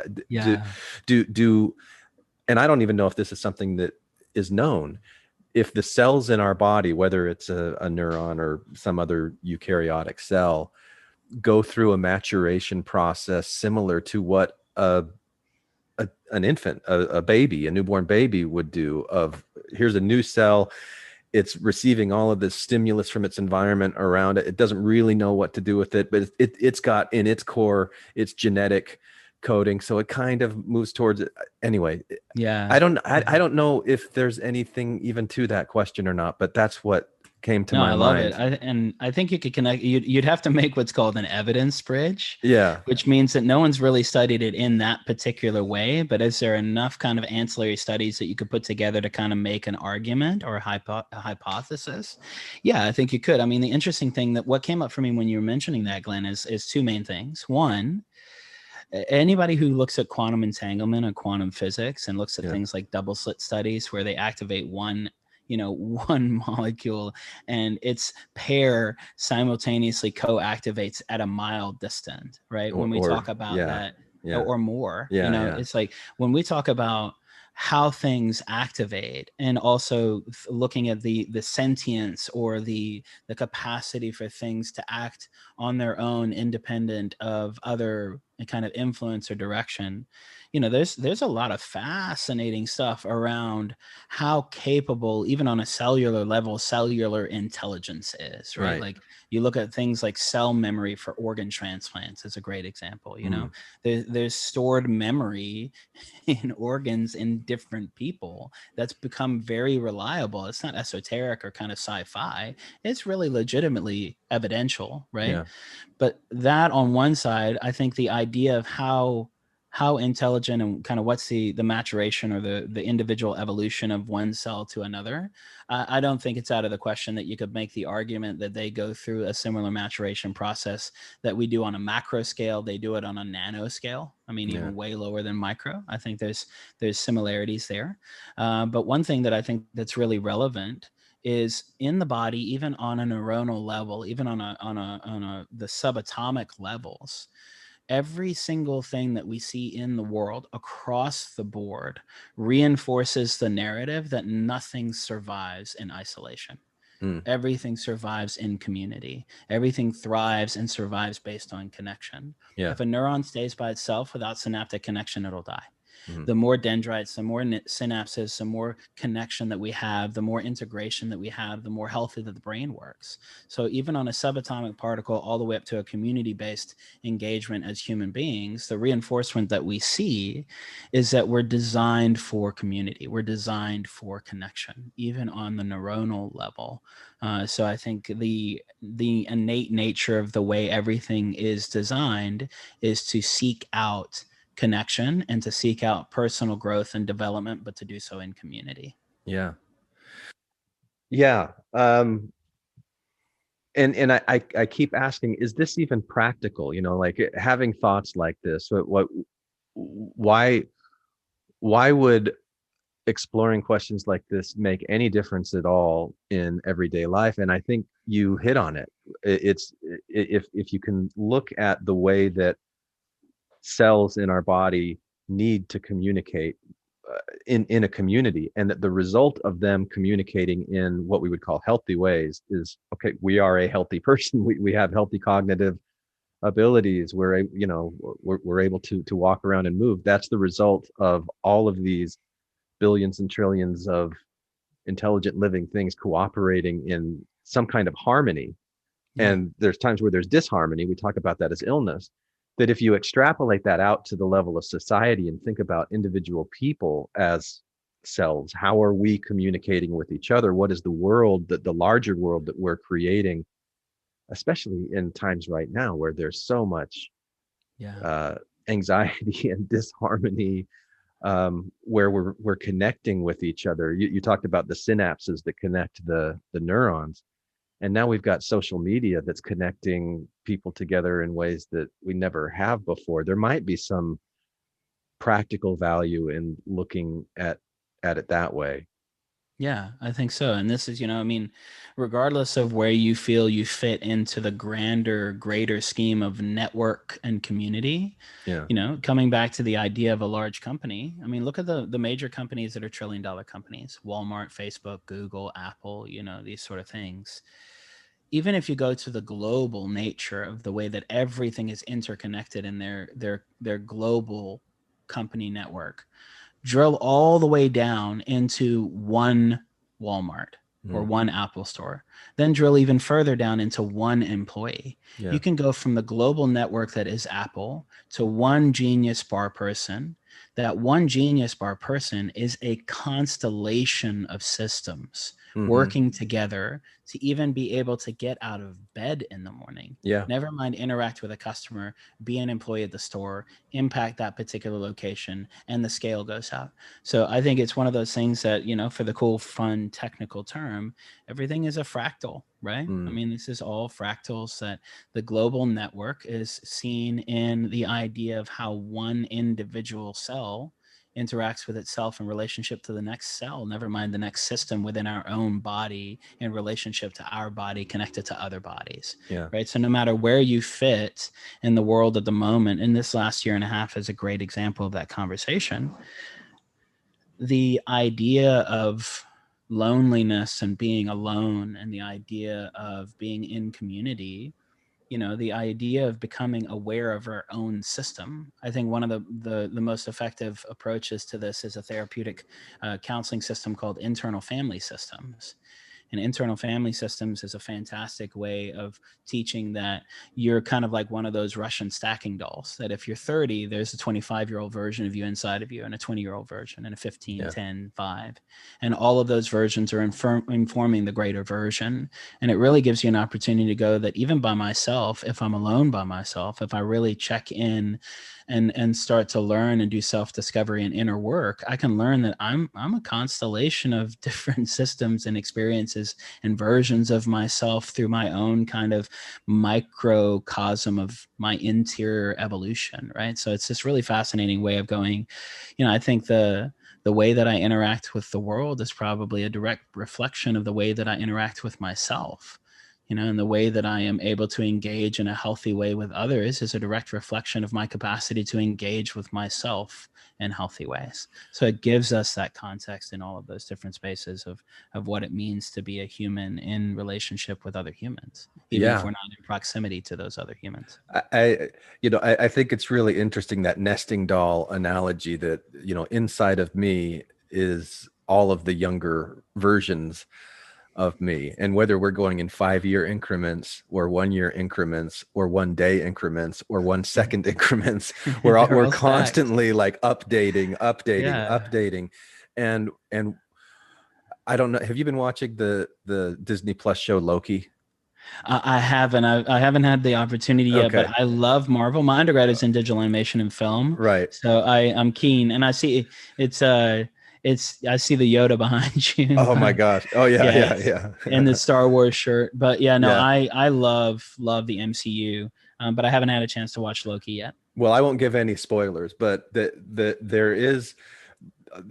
And I don't even know if this is something that is known. If the cells in our body, whether it's a neuron or some other eukaryotic cell, go through a maturation process similar to what an infant, a baby, a newborn baby would do. Of here's a new cell. it's receiving all of this stimulus from its environment around it. It doesn't really know what to do with it, but it's got in its core its genetic coding, so it kind of moves towards it. Anyway, Yeah. I don't know if there's anything even to that question or not, but that's what came to my I love mind. it. I think you could connect. You'd have to make what's called an evidence bridge. Yeah. Which means that no one's really studied it in that particular way. But is there enough kind of ancillary studies that you could put together to kind of make an argument or a hypothesis? Yeah, I think you could. I mean, the interesting thing that what came up for me when you were mentioning that, Glenn, is two main things. One, anybody who looks at quantum entanglement or quantum physics and looks at things like double slit studies where they activate one molecule and its pair simultaneously co-activates at a mile distant, right? When we talk about that or more, it's like when we talk about how things activate and also looking at the sentience or the capacity for things to act on their own independent of other kind of influence or direction. There's a lot of fascinating stuff around how capable, even on a cellular level, cellular intelligence is, right? Like you look at things like cell memory for organ transplants is a great example. There's stored memory in organs in different people that's become very reliable. It's not esoteric or kind of sci-fi. It's really legitimately evidential, right? Yeah. But that on one side, I think the idea of how intelligent and kind of what's the maturation or the individual evolution of one cell to another, I don't think it's out of the question that you could make the argument that they go through a similar maturation process that we do on a macro scale. They do it on a nano scale. I mean, even way lower than micro. I think there's similarities there. But one thing that I think that's really relevant is in the body, even on a neuronal level, even on the subatomic levels, every single thing that we see in the world across the board reinforces the narrative that nothing survives in isolation. Everything survives in community. Everything thrives and survives based on connection. If a neuron stays by itself without synaptic connection, it'll die. The more dendrites, the more synapses, the more connection that we have, the more integration that we have, the more healthy that the brain works. So even on a subatomic particle all the way up to a community-based engagement as human beings, the reinforcement that we see is that we're designed for community. We're designed for connection, even on the neuronal level. So I think the innate nature of the way everything is designed is to seek out connection and to seek out personal growth and development, but to do so in community. Yeah. And I keep asking, is this even practical? Like having thoughts like this, why would exploring questions like this make any difference at all in everyday life? And I think you hit on it. It's if you can look at the way that cells in our body need to communicate in a community, and that the result of them communicating in what we would call healthy ways is, okay, we are a healthy person. We have healthy cognitive abilities. We're able to walk around and move. That's the result of all of these billions and trillions of intelligent living things cooperating in some kind of harmony. And there's times where there's disharmony. We talk about that as illness. That if you extrapolate that out to the level of society and think about individual people as cells, how are we communicating with each other? What is the world, the larger world that we're creating, especially in times right now where there's so much anxiety and disharmony, where we're connecting with each other. You talked about the synapses that connect the neurons. And now we've got social media that's connecting people together in ways that we never have before. There might be some practical value in looking at it that way. Yeah, I think so. And this is, regardless of where you feel you fit into the greater scheme of network and community, coming back to the idea of a large company. I mean, look at the major companies that are trillion-dollar companies: Walmart, Facebook, Google, Apple, these sort of things. Even if you go to the global nature of the way that everything is interconnected in their global company network, drill all the way down into one Walmart, or one Apple store. Then drill even further down into one employee. Yeah. You can go from the global network that is Apple to one Genius Bar person. That one Genius Bar person is a constellation of systems working together to even be able to get out of bed in the morning. Yeah. Never mind interact with a customer, be an employee at the store, impact that particular location, and the scale goes out. So I think it's one of those things that, you know, for the cool, fun, technical term, everything is a fractal, right? I mean, this is all fractals that the global network is seen in the idea of how one individual cell interacts with itself in relationship to the next cell, never mind the next system within our own body in relationship to our body connected to other bodies. Yeah. Right. So no matter where you fit in the world at the moment, and this last year and a half is a great example of that conversation, the idea of loneliness and being alone and the idea of being in community, you know, the idea of becoming aware of our own system. I think one of the most effective approaches to this is a therapeutic counseling system called internal family systems. And internal family systems is a fantastic way of teaching that you're kind of like one of those Russian stacking dolls, that if you're 30, there's a 25-year-old version of you inside of you and a 20-year-old version and a 15, 10, 5. And all of those versions are informing the greater version. And it really gives you an opportunity to go that even by myself, if I'm alone by myself, if I really check in and start to learn and do self-discovery and inner work, I can learn that I'm a constellation of different systems and experiences and versions of myself through my own kind of microcosm of my interior evolution, right? So it's this really fascinating way of going, you know, I think the way that I interact with the world is probably a direct reflection of the way that I interact with myself. You know, and the way that I am able to engage in a healthy way with others is a direct reflection of my capacity to engage with myself in healthy ways. So it gives us that context in all of those different spaces of what it means to be a human in relationship with other humans, even if we're not in proximity to those other humans. I think it's really interesting, that nesting doll analogy, that, you know, inside of me is all of the younger versions of me, and whether we're going in 5-year increments or 1-year increments or 1-day increments or 1-second increments, we're constantly like updating, and I don't know, have you been watching the Disney Plus show Loki? I haven't. I haven't had the opportunity yet, but I love Marvel. My undergrad is in digital animation and film, right? So I'm keen, and I see I see the Yoda behind you. Oh my gosh! Oh yeah. And the Star Wars shirt, but I love the MCU, but I haven't had a chance to watch Loki yet. Well, I won't give any spoilers, but there is,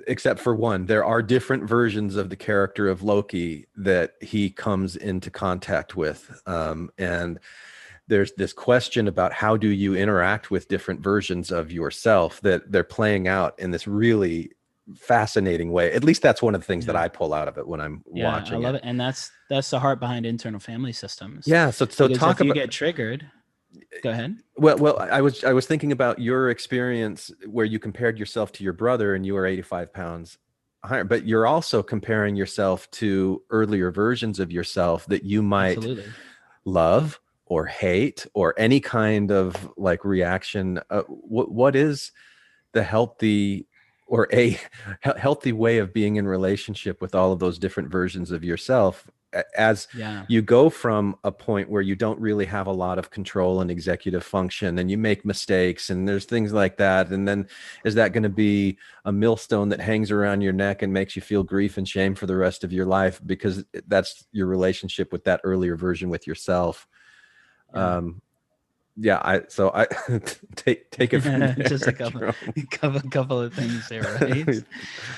except for one, there are different versions of the character of Loki that he comes into contact with, and there's this question about how do you interact with different versions of yourself that they're playing out in this really fascinating way. At least that's one of the things that I pull out of it when I'm watching. I love it, and that's the heart behind internal family systems. Yeah. So talk about, you get triggered. Go ahead. Well, I was thinking about your experience where you compared yourself to your brother, and you were 85 pounds higher, but you're also comparing yourself to earlier versions of yourself that you might love or hate or any kind of like reaction. What is the healthy or a healthy way of being in relationship with all of those different versions of yourself as you go from a point where you don't really have a lot of control and executive function, and you make mistakes, and there's things like that. And then is that going to be a millstone that hangs around your neck and makes you feel grief and shame for the rest of your life because that's your relationship with that earlier version with yourself? I take it from there, just a couple of things there, right?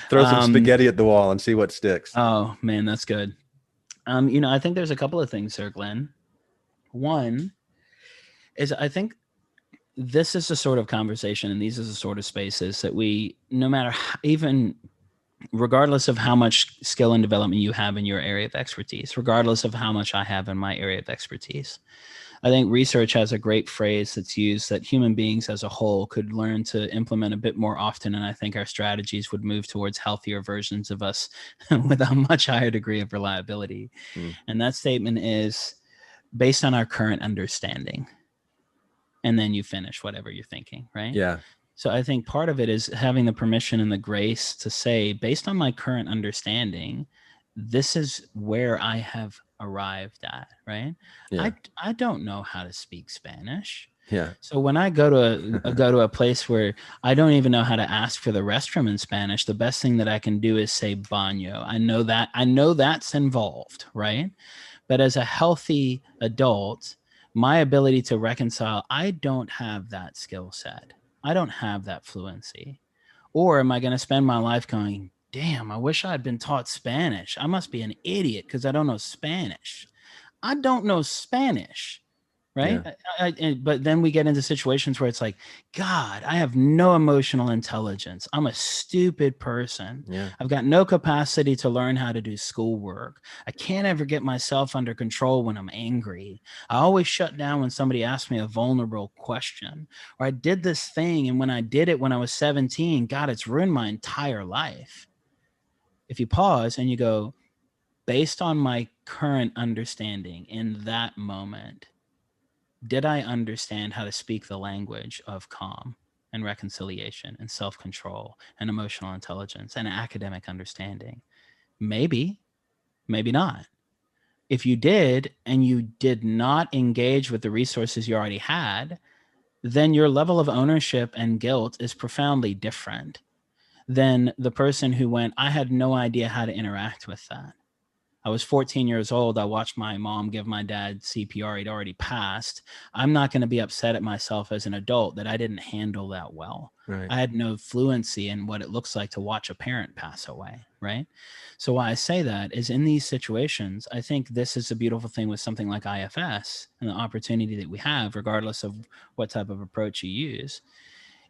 Throw some spaghetti at the wall and see what sticks. Oh man, that's good. I think there's a couple of things there, Glenn. One is I think this is the sort of conversation and these are the sort of spaces that we, no matter even regardless of how much skill and development you have in your area of expertise, regardless of how much I have in my area of expertise, I think research has a great phrase that's used that human beings as a whole could learn to implement a bit more often. And I think our strategies would move towards healthier versions of us with a much higher degree of reliability. And that statement is based on our current understanding. And then you finish whatever you're thinking, right? Yeah. So I think part of it is having the permission and the grace to say, based on my current understanding, this is where I have arrived at, right? Yeah. I don't know how to speak Spanish. Yeah. So when I go to a place where I don't even know how to ask for the restroom in Spanish, the best thing that I can do is say baño. I know that's involved, right? But as a healthy adult, my ability to reconcile, I don't have that skill set. I don't have that fluency. Or am I going to spend my life going, damn, I wish I had been taught Spanish. I must be an idiot because I don't know Spanish. I don't know Spanish, right? But then we get into situations where it's like, God, I have no emotional intelligence. I'm a stupid person. Yeah. I've got no capacity to learn how to do schoolwork. I can't ever get myself under control when I'm angry. I always shut down when somebody asks me a vulnerable question. Or I did this thing, and when I did it when I was 17, God, it's ruined my entire life. If you pause and you go, based on my current understanding in that moment, did I understand how to speak the language of calm and reconciliation and self-control and emotional intelligence and academic understanding? Maybe, maybe not. If you did, and you did not engage with the resources you already had, then your level of ownership and guilt is profoundly different than the person who went, I had no idea how to interact with that. I was 14 years old. I watched my mom give my dad CPR. He'd already passed. I'm not going to be upset at myself as an adult that I didn't handle that well. Right. I had no fluency in what it looks like to watch a parent pass away, right? So why I say that is in these situations, I think this is a beautiful thing with something like IFS and the opportunity that we have, regardless of what type of approach you use,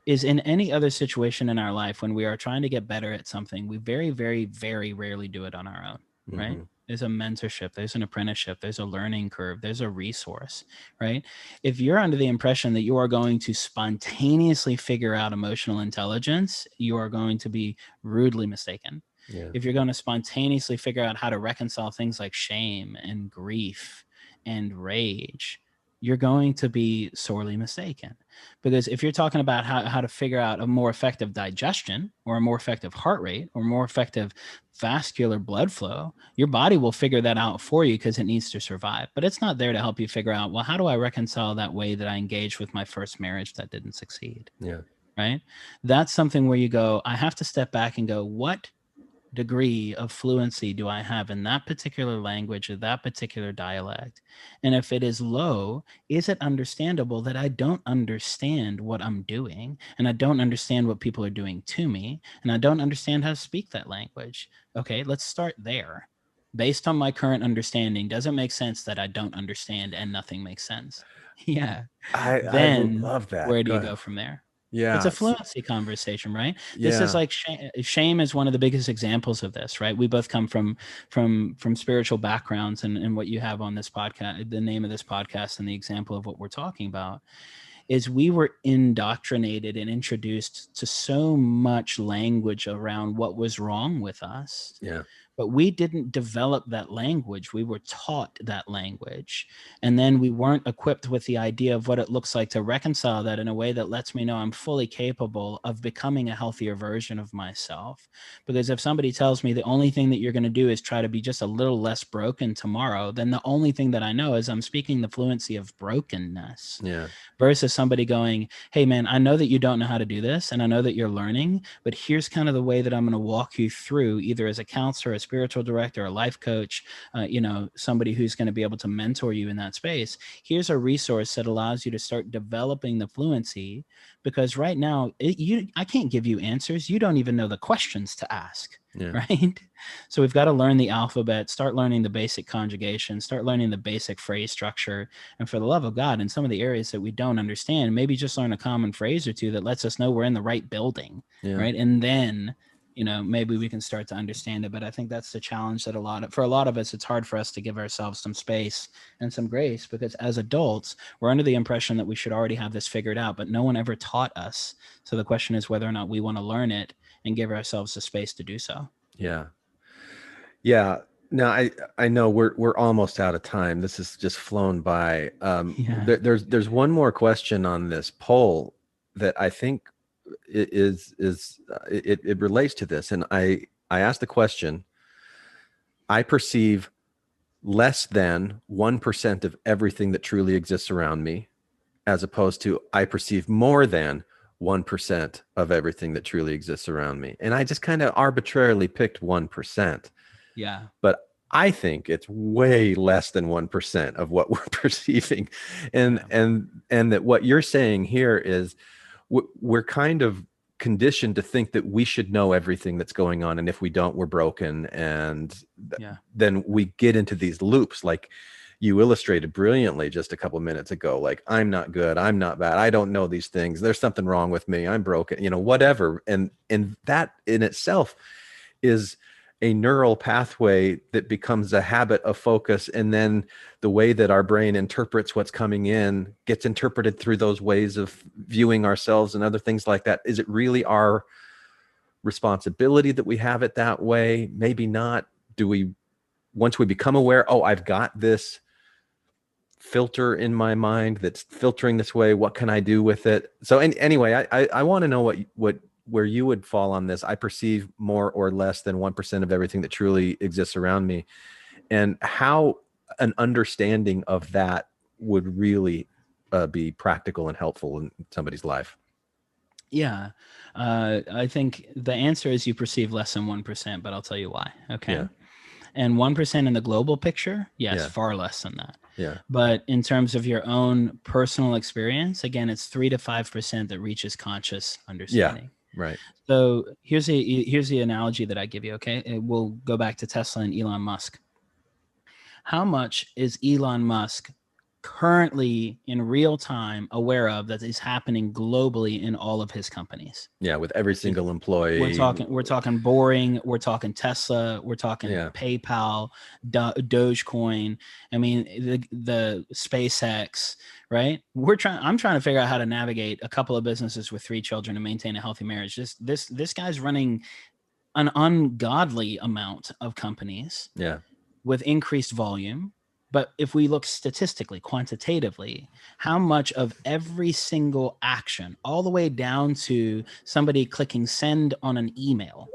is in any other situation in our life when we are trying to get better at something, we very, very, very rarely do it on our own, right? There's a mentorship, there's an apprenticeship, there's a learning curve, there's a resource, right? If you're under the impression that you are going to spontaneously figure out emotional intelligence, you are going to be rudely mistaken. Yeah. If you're going to spontaneously figure out how to reconcile things like shame and grief and rage, you're going to be sorely mistaken. Because if you're talking about how to figure out a more effective digestion or a more effective heart rate or more effective vascular blood flow, your body will figure that out for you because it needs to survive. But it's not there to help you figure out, well, how do I reconcile that way that I engaged with my first marriage that didn't succeed? Yeah. Right? That's something where you go, I have to step back and go, what degree of fluency do I have in that particular language or that particular dialect? And if it is low, is it understandable that I don't understand what I'm doing and I don't understand what people are doing to me and I don't understand how to speak that language? Okay, let's start there. Based on my current understanding, does it make sense that I don't understand and nothing makes sense? Yeah. I Then love that. where do Go you ahead. go from there? Yeah. It's a fluency conversation, right? This Yeah. is like shame is one of the biggest examples of this, right? We both come from spiritual backgrounds, and what you have on this podcast, the name of this podcast and the example of what we're talking about is we were indoctrinated and introduced to so much language around what was wrong with us. Yeah. But we didn't develop that language. We were taught that language. And then we weren't equipped with the idea of what it looks like to reconcile that in a way that lets me know I'm fully capable of becoming a healthier version of myself. Because if somebody tells me the only thing that you're going to do is try to be just a little less broken tomorrow, then the only thing that I know is I'm speaking the fluency of brokenness. Yeah. Versus somebody going, hey, man, I know that you don't know how to do this, and I know that you're learning, but here's kind of the way that I'm going to walk you through, either as a counselor, a spiritual director, a life coach, somebody who's going to be able to mentor you in that space. Here's a resource that allows you to start developing the fluency, because right now, I can't give you answers. You don't even know the questions to ask. Yeah. Right. So we've got to learn the alphabet, start learning the basic conjugation, start learning the basic phrase structure. And for the love of God, in some of the areas that we don't understand, maybe just learn a common phrase or two that lets us know we're in the right building. Yeah. Right. And then, maybe we can start to understand it. But I think that's the challenge that for a lot of us, it's hard for us to give ourselves some space and some grace, because as adults, we're under the impression that we should already have this figured out, but no one ever taught us. So the question is whether or not we want to learn it and give ourselves the space to do so. Yeah. Now I know we're almost out of time. This has just flown by. There's one more question on this poll that I think it relates to this, and I asked the question: I perceive less than 1% of everything that truly exists around me, as opposed to I perceive more than 1% of everything that truly exists around me. And I just kind of arbitrarily picked 1%. Yeah. But I think it's way less than 1% of what we're perceiving. And that what you're saying here is we're kind of conditioned to think that we should know everything that's going on. And if we don't, we're broken. And then we get into these loops, like you illustrated brilliantly just a couple of minutes ago. Like, I'm not good. I'm not bad. I don't know these things. There's something wrong with me. I'm broken, whatever. And that in itself is a neural pathway that becomes a habit of focus. And then the way that our brain interprets what's coming in gets interpreted through those ways of viewing ourselves and other things like that. Is it really our responsibility that we have it that way? Maybe not. Once we become aware, I've got this filter in my mind that's filtering this way, what can I do with it? So anyway, I want to know where you would fall on this. I perceive more or less than 1% of everything that truly exists around me, and how an understanding of that would really be practical and helpful in somebody's life. Yeah. I think the answer is you perceive less than 1%, but I'll tell you why. Okay. Yeah. And 1% in the global picture, yes, far less than that. Yeah. But in terms of your own personal experience, again, it's 3 to 5% that reaches conscious understanding. Yeah. Right. So here's the analogy that I give you. Okay. We'll go back to Tesla and Elon Musk. How much is Elon Musk currently in real time aware of that is happening globally in all of his companies? Yeah, with every single employee. We're talking Boring, we're talking Tesla, we're talking PayPal, Dogecoin. I mean, the SpaceX, right? I'm trying to figure out how to navigate a couple of businesses with 3 children and maintain a healthy marriage. This guy's running an ungodly amount of companies. Yeah. With increased volume. But if we look statistically, quantitatively, how much of every single action, all the way down to somebody clicking send on an email,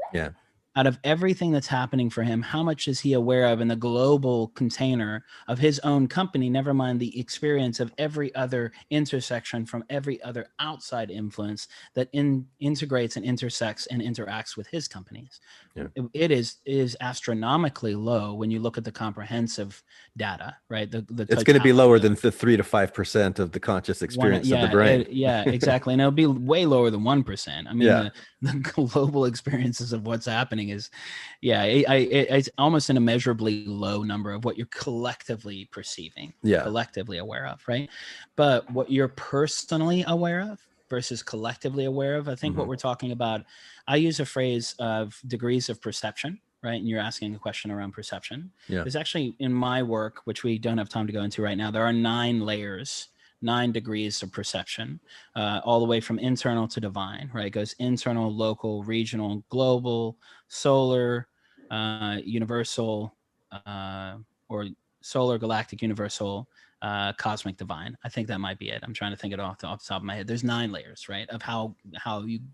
out of everything that's happening for him, how much is he aware of in the global container of his own company, never mind the experience of every other intersection from every other outside influence that integrates and intersects and interacts with his companies? Yeah. It is astronomically low when you look at the comprehensive data, right? It's going to be lower than the 3 to 5% of the conscious experience of the brain. Exactly. And it'll be way lower than 1%. I mean, the global experiences of what's happening is, it's almost an immeasurably low number of what you're collectively perceiving, collectively aware of, right? But what you're personally aware of versus collectively aware of, I think what we're talking about, I use a phrase of degrees of perception, right? And you're asking a question around perception. Yeah. There's actually, in my work, which we don't have time to go into right now, there are 9 layers, 9 degrees of perception, all the way from internal to divine, right? It goes internal, local, regional, global, solar, universal, or solar, galactic, universal, cosmic, divine. I think that might be it. I'm trying to think it off the top of my head. There's 9 layers, right? Of how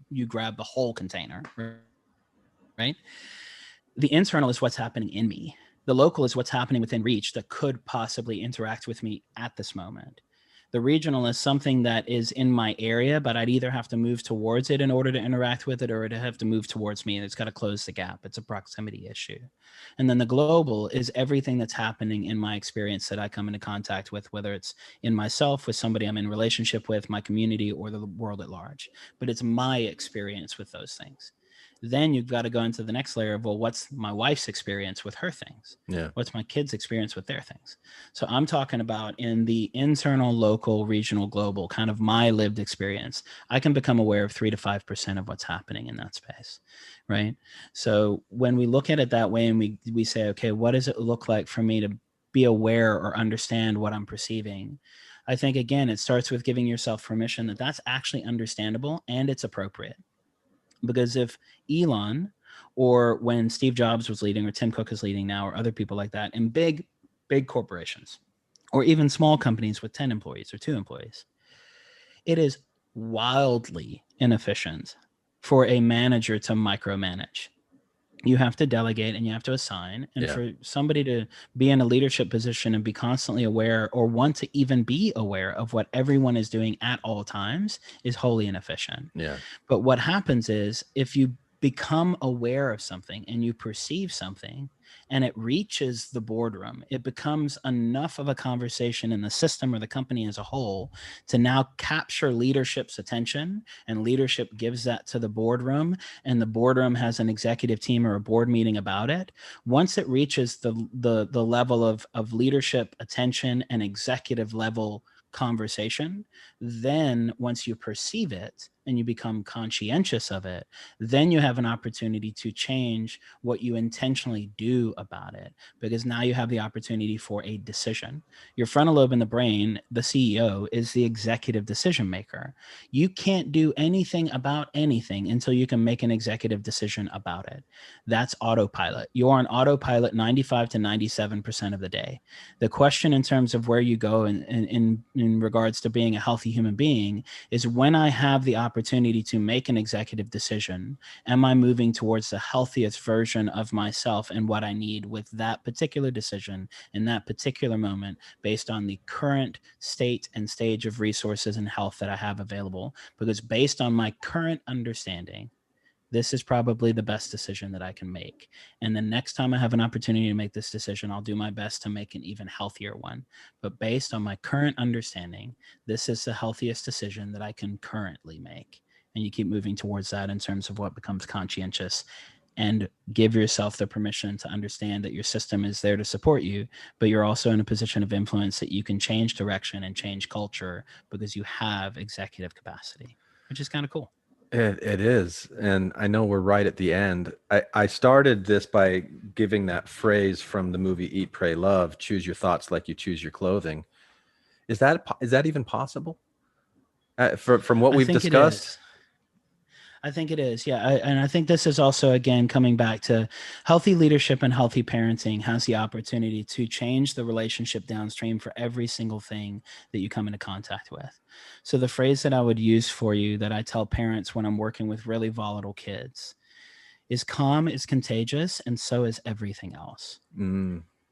you grab the whole container, right? The internal is what's happening in me. The local is what's happening within reach that could possibly interact with me at this moment. The regional is something that is in my area, but I'd either have to move towards it in order to interact with it, or it'd have to move towards me, and it's got to close the gap. It's a proximity issue. And then the global is everything that's happening in my experience that I come into contact with, whether it's in myself, with somebody I'm in relationship with, my community, or the world at large. But it's my experience with those things. Then you've got to go into the next layer of, well, what's my wife's experience with her things? Yeah. What's my kids' experience with their things? So I'm talking about in the internal, local, regional, global, kind of my lived experience. I can become aware of 3 to 5% of what's happening in that space, right? So when we look at it that way and we say, okay, what does it look like for me to be aware or understand what I'm perceiving? I think, again, it starts with giving yourself permission that that's actually understandable and it's appropriate. Because if Elon, or when Steve Jobs was leading, or Tim Cook is leading now, or other people like that in big corporations, or even small companies with 10 employees or 2 employees, it is wildly inefficient for a manager to micromanage. You have to delegate and you have to assign. And for somebody to be in a leadership position and be constantly aware, or want to even be aware of what everyone is doing at all times, is wholly inefficient. Yeah. But what happens is, if you become aware of something and you perceive something and it reaches the boardroom, it becomes enough of a conversation in the system or the company as a whole to now capture leadership's attention, and leadership gives that to the boardroom, and the boardroom has an executive team or a board meeting about it. Once it reaches the level of leadership attention and executive level conversation, then once you perceive it and you become conscientious of it, then you have an opportunity to change what you intentionally do about it, because now you have the opportunity for a decision. Your frontal lobe in the brain, the CEO, is the executive decision maker. You can't do anything about anything until you can make an executive decision about it. That's autopilot. You're on autopilot 95 to 97% of the day. The question in terms of where you go in regards to being a healthy human being is, when I have the opportunity to make an executive decision, am I moving towards the healthiest version of myself and what I need with that particular decision in that particular moment, based on the current state and stage of resources and health that I have available? Because based on my current understanding, this is probably the best decision that I can make. And the next time I have an opportunity to make this decision, I'll do my best to make an even healthier one. But based on my current understanding, this is the healthiest decision that I can currently make. And you keep moving towards that in terms of what becomes conscientious, and give yourself the permission to understand that your system is there to support you, but you're also in a position of influence that you can change direction and change culture because you have executive capacity, which is kind of cool. It is. And I know we're right at the end. I started this by giving that phrase from the movie Eat, Pray, Love: choose your thoughts like you choose your clothing. Is that even possible? From what we've discussed? I think it is. Yeah. And I think this is also, again, coming back to healthy leadership and healthy parenting has the opportunity to change the relationship downstream for every single thing that you come into contact with. So the phrase that I would use for you, that I tell parents when I'm working with really volatile kids, is calm is contagious, and so is everything else.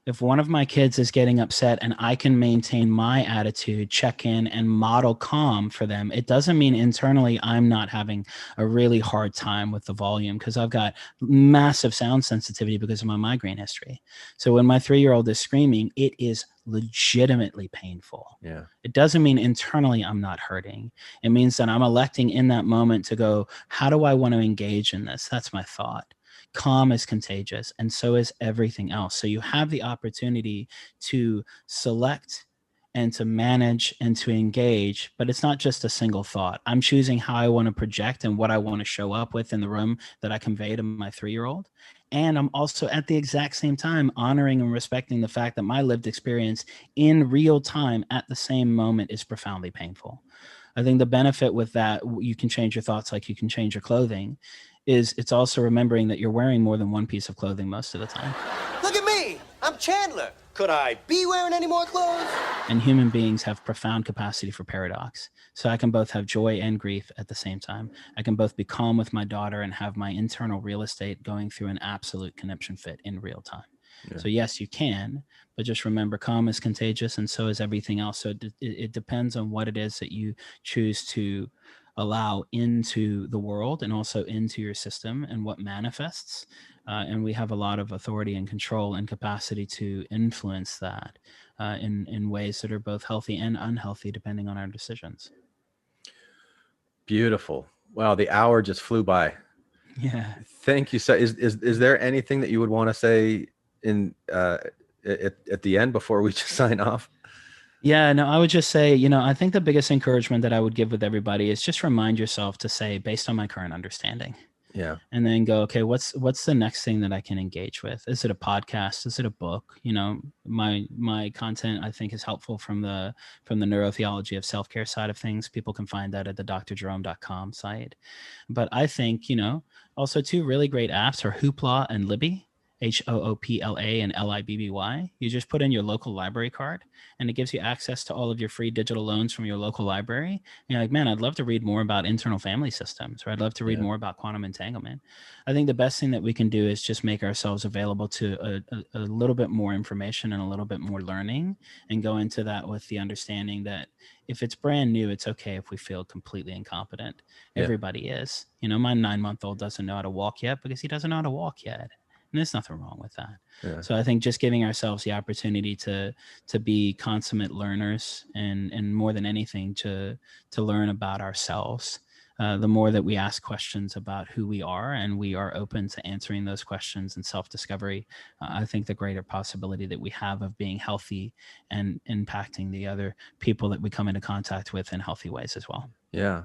If one of my kids is getting upset and I can maintain my attitude, check in, and model calm for them, it doesn't mean internally I'm not having a really hard time with the volume, because I've got massive sound sensitivity because of my migraine history. So when my 3-year-old is screaming, it is legitimately painful. Yeah. It doesn't mean internally I'm not hurting. It means that I'm electing in that moment to go, how do I want to engage in this? That's my thought. Calm is contagious, and so is everything else. So you have the opportunity to select and to manage and to engage, but it's not just a single thought. I'm choosing how I want to project and what I want to show up with in the room that I convey to my 3-year-old. And I'm also at the exact same time honoring and respecting the fact that my lived experience in real time at the same moment is profoundly painful. I think the benefit with that, you can change your thoughts like you can change your clothing, is it's also remembering that you're wearing more than one piece of clothing most of the time. Look at me! I'm Chandler. Could I be wearing any more clothes? And human beings have profound capacity for paradox. So I can both have joy and grief at the same time. I can both be calm with my daughter and have my internal real estate going through an absolute conniption fit in real time. Yeah. So yes, you can, but just remember, calm is contagious, and so is everything else. So it depends on what it is that you choose to allow into the world and also into your system, and what manifests. And we have a lot of authority and control and capacity to influence that in ways that are both healthy and unhealthy, depending on our decisions. Beautiful. Wow, the hour just flew by. Yeah. Thank you. So is there anything that you would want to say in at the end before we just sign off? Yeah, no, I would just say, I think the biggest encouragement that I would give with everybody is just remind yourself to say, based on my current understanding, Yeah. and then go, okay, what's the next thing that I can engage with? Is it a podcast? Is it a book? My content, I think, is helpful from the neurotheology of self-care side of things. People can find that at the drjerome.com site. But I think, also two really great apps are Hoopla and Libby. Hoopla and Libby. You just put in your local library card and it gives you access to all of your free digital loans from your local library. And you're like, man, I'd love to read more about internal family systems, or I'd love to read more about quantum entanglement. I think the best thing that we can do is just make ourselves available to a little bit more information and a little bit more learning, and go into that with the understanding that if it's brand new, it's okay if we feel completely incompetent. Everybody is. My 9-month-old doesn't know how to walk yet because he doesn't know how to walk yet. And there's nothing wrong with that. Yeah. So I think just giving ourselves the opportunity to be consummate learners, and more than anything to learn about ourselves. The more that we ask questions about who we are, and we are open to answering those questions and self-discovery, I think the greater possibility that we have of being healthy and impacting the other people that we come into contact with in healthy ways as well. Yeah.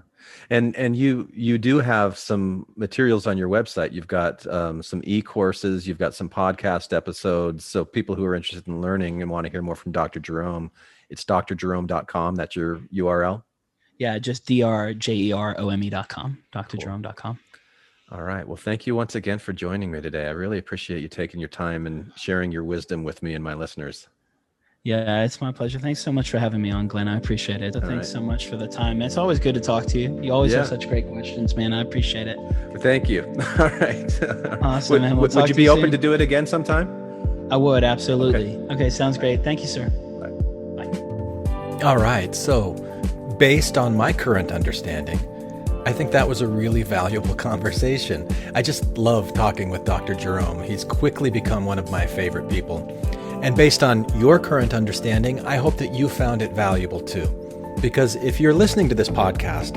And you do have some materials on your website. You've got some e-courses, you've got some podcast episodes. So people who are interested in learning and want to hear more from Dr. Jerome, it's drjerome.com. That's your URL. Yeah, just drjerome.com, drjerome.com. All right. Well, thank you once again for joining me today. I really appreciate you taking your time and sharing your wisdom with me and my listeners. Yeah, it's my pleasure. Thanks so much for having me on, Glenn. I appreciate it. Thanks so much for the time. It's always good to talk to you. You always have such great questions, man. I appreciate it. Thank you. All right. Awesome, man. Would you be open to do it again sometime? I would, absolutely. Okay, sounds great. Thank you, sir. Bye. All right. So, based on my current understanding, I think that was a really valuable conversation. I just love talking with Dr. Jerome. He's quickly become one of my favorite people. And based on your current understanding, I hope that you found it valuable too. Because if you're listening to this podcast,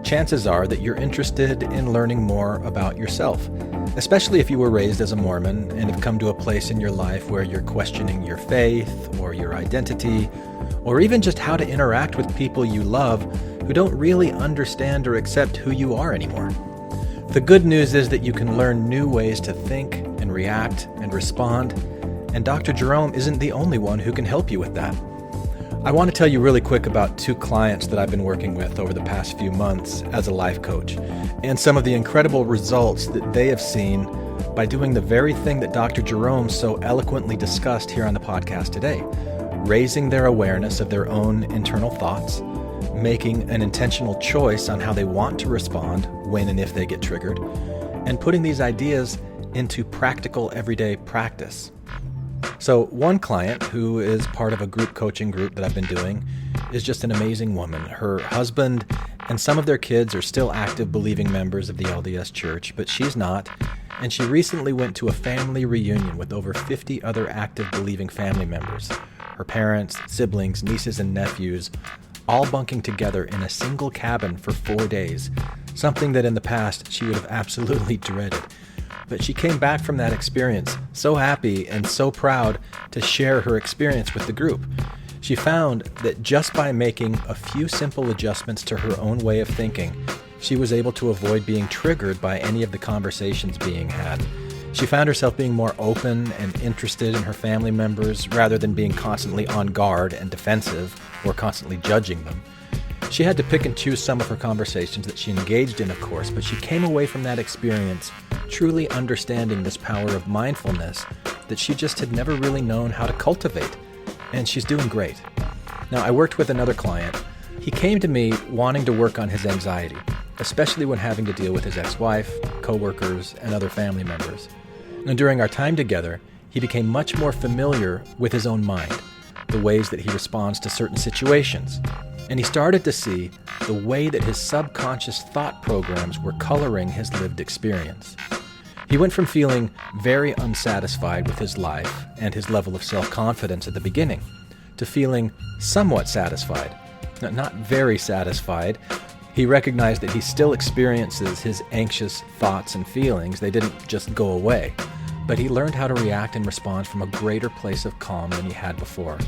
chances are that you're interested in learning more about yourself, especially if you were raised as a Mormon and have come to a place in your life where you're questioning your faith or your identity, or even just how to interact with people you love who don't really understand or accept who you are anymore. The good news is that you can learn new ways to think and react and respond, and Dr. Jerome isn't the only one who can help you with that. I want to tell you really quick about 2 clients that I've been working with over the past few months as a life coach, and some of the incredible results that they have seen by doing the very thing that Dr. Jerome so eloquently discussed here on the podcast today: raising their awareness of their own internal thoughts, making an intentional choice on how they want to respond when and if they get triggered, and putting these ideas into practical everyday practice. So one client who is part of a group coaching group that I've been doing is just an amazing woman. Her husband and some of their kids are still active believing members of the LDS Church, but she's not. And she recently went to a family reunion with over 50 other active believing family members. Her parents, siblings, nieces, and nephews, all bunking together in a single cabin for 4 days, something that in the past she would have absolutely dreaded. But she came back from that experience so happy and so proud to share her experience with the group. She found that just by making a few simple adjustments to her own way of thinking, she was able to avoid being triggered by any of the conversations being had. She found herself being more open and interested in her family members rather than being constantly on guard and defensive or constantly judging them. She had to pick and choose some of her conversations that she engaged in, of course, but she came away from that experience truly understanding this power of mindfulness that she just had never really known how to cultivate. And she's doing great. Now, I worked with another client. He came to me wanting to work on his anxiety, especially when having to deal with his ex-wife, coworkers, and other family members. And during our time together, he became much more familiar with his own mind, the ways that he responds to certain situations. And he started to see the way that his subconscious thought programs were coloring his lived experience. He went from feeling very unsatisfied with his life and his level of self-confidence at the beginning to feeling somewhat satisfied. Not very satisfied, He recognized that he still experiences his anxious thoughts and feelings. They didn't just go away, but he learned how to react and respond from a greater place of calm than he had before.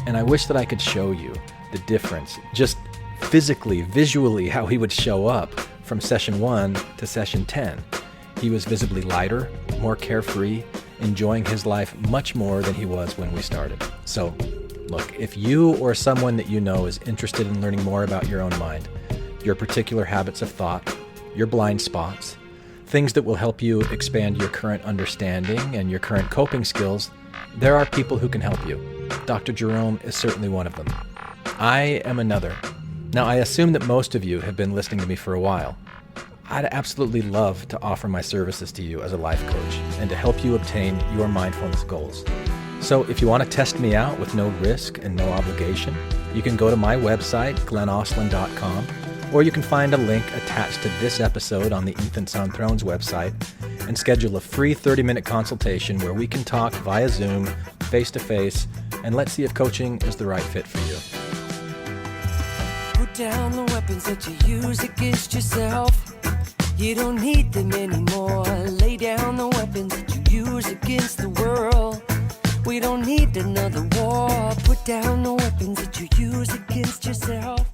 And I wish that I could show you the difference, just physically, visually, how he would show up from session 1 to session 10. He was visibly lighter, more carefree, enjoying his life much more than he was when we started. So, look, if you or someone that you know is interested in learning more about your own mind, your particular habits of thought, your blind spots, things that will help you expand your current understanding and your current coping skills, there are people who can help you. Dr. Jerome is certainly one of them. I am another. Now, I assume that most of you have been listening to me for a while. I'd absolutely love to offer my services to you as a life coach and to help you obtain your mindfulness goals. So if you want to test me out with no risk and no obligation, you can go to my website, glennostlin.com, or you can find a link attached to this episode on the Infants on Thrones website and schedule a free 30-minute consultation where we can talk via Zoom, face-to-face, and let's see if coaching is the right fit for you. Put down the weapons that you use against yourself. You don't need them anymore. Lay down the weapons that you use against the world. We don't need another war. Put down the weapons that you use against yourself.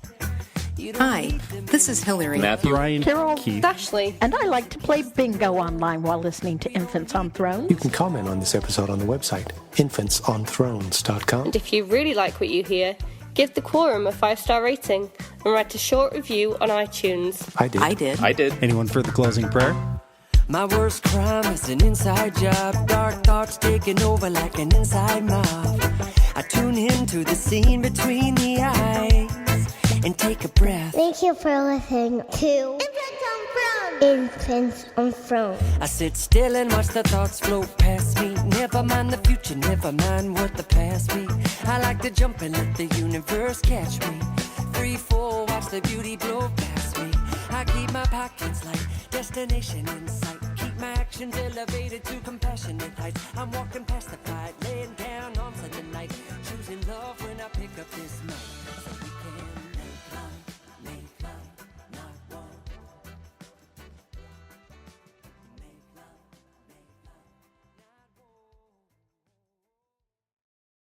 Hi, this is Hillary. Matthew, Ryan, Carol, Keith, Ashley, and I like to play bingo online while listening to Infants on Thrones. You can comment on this episode on the website, infantsonthrones.com. And if you really like what you hear, give the Quorum a 5-star rating and write a short review on iTunes. I did. Anyone for the closing prayer? My worst crime is an inside job. Dark thoughts taking over like an inside mob. I tune into the scene between the eyes and take a breath. Thank you for listening to Infants on Thrones. I sit still and watch the thoughts float past me. Never mind the future, never mind what the past be. I like to jump and let the universe catch me. Free fall, watch the beauty blow past me. I keep my pockets light, destination in sight. Keep my actions elevated to compassionate heights. I'm walking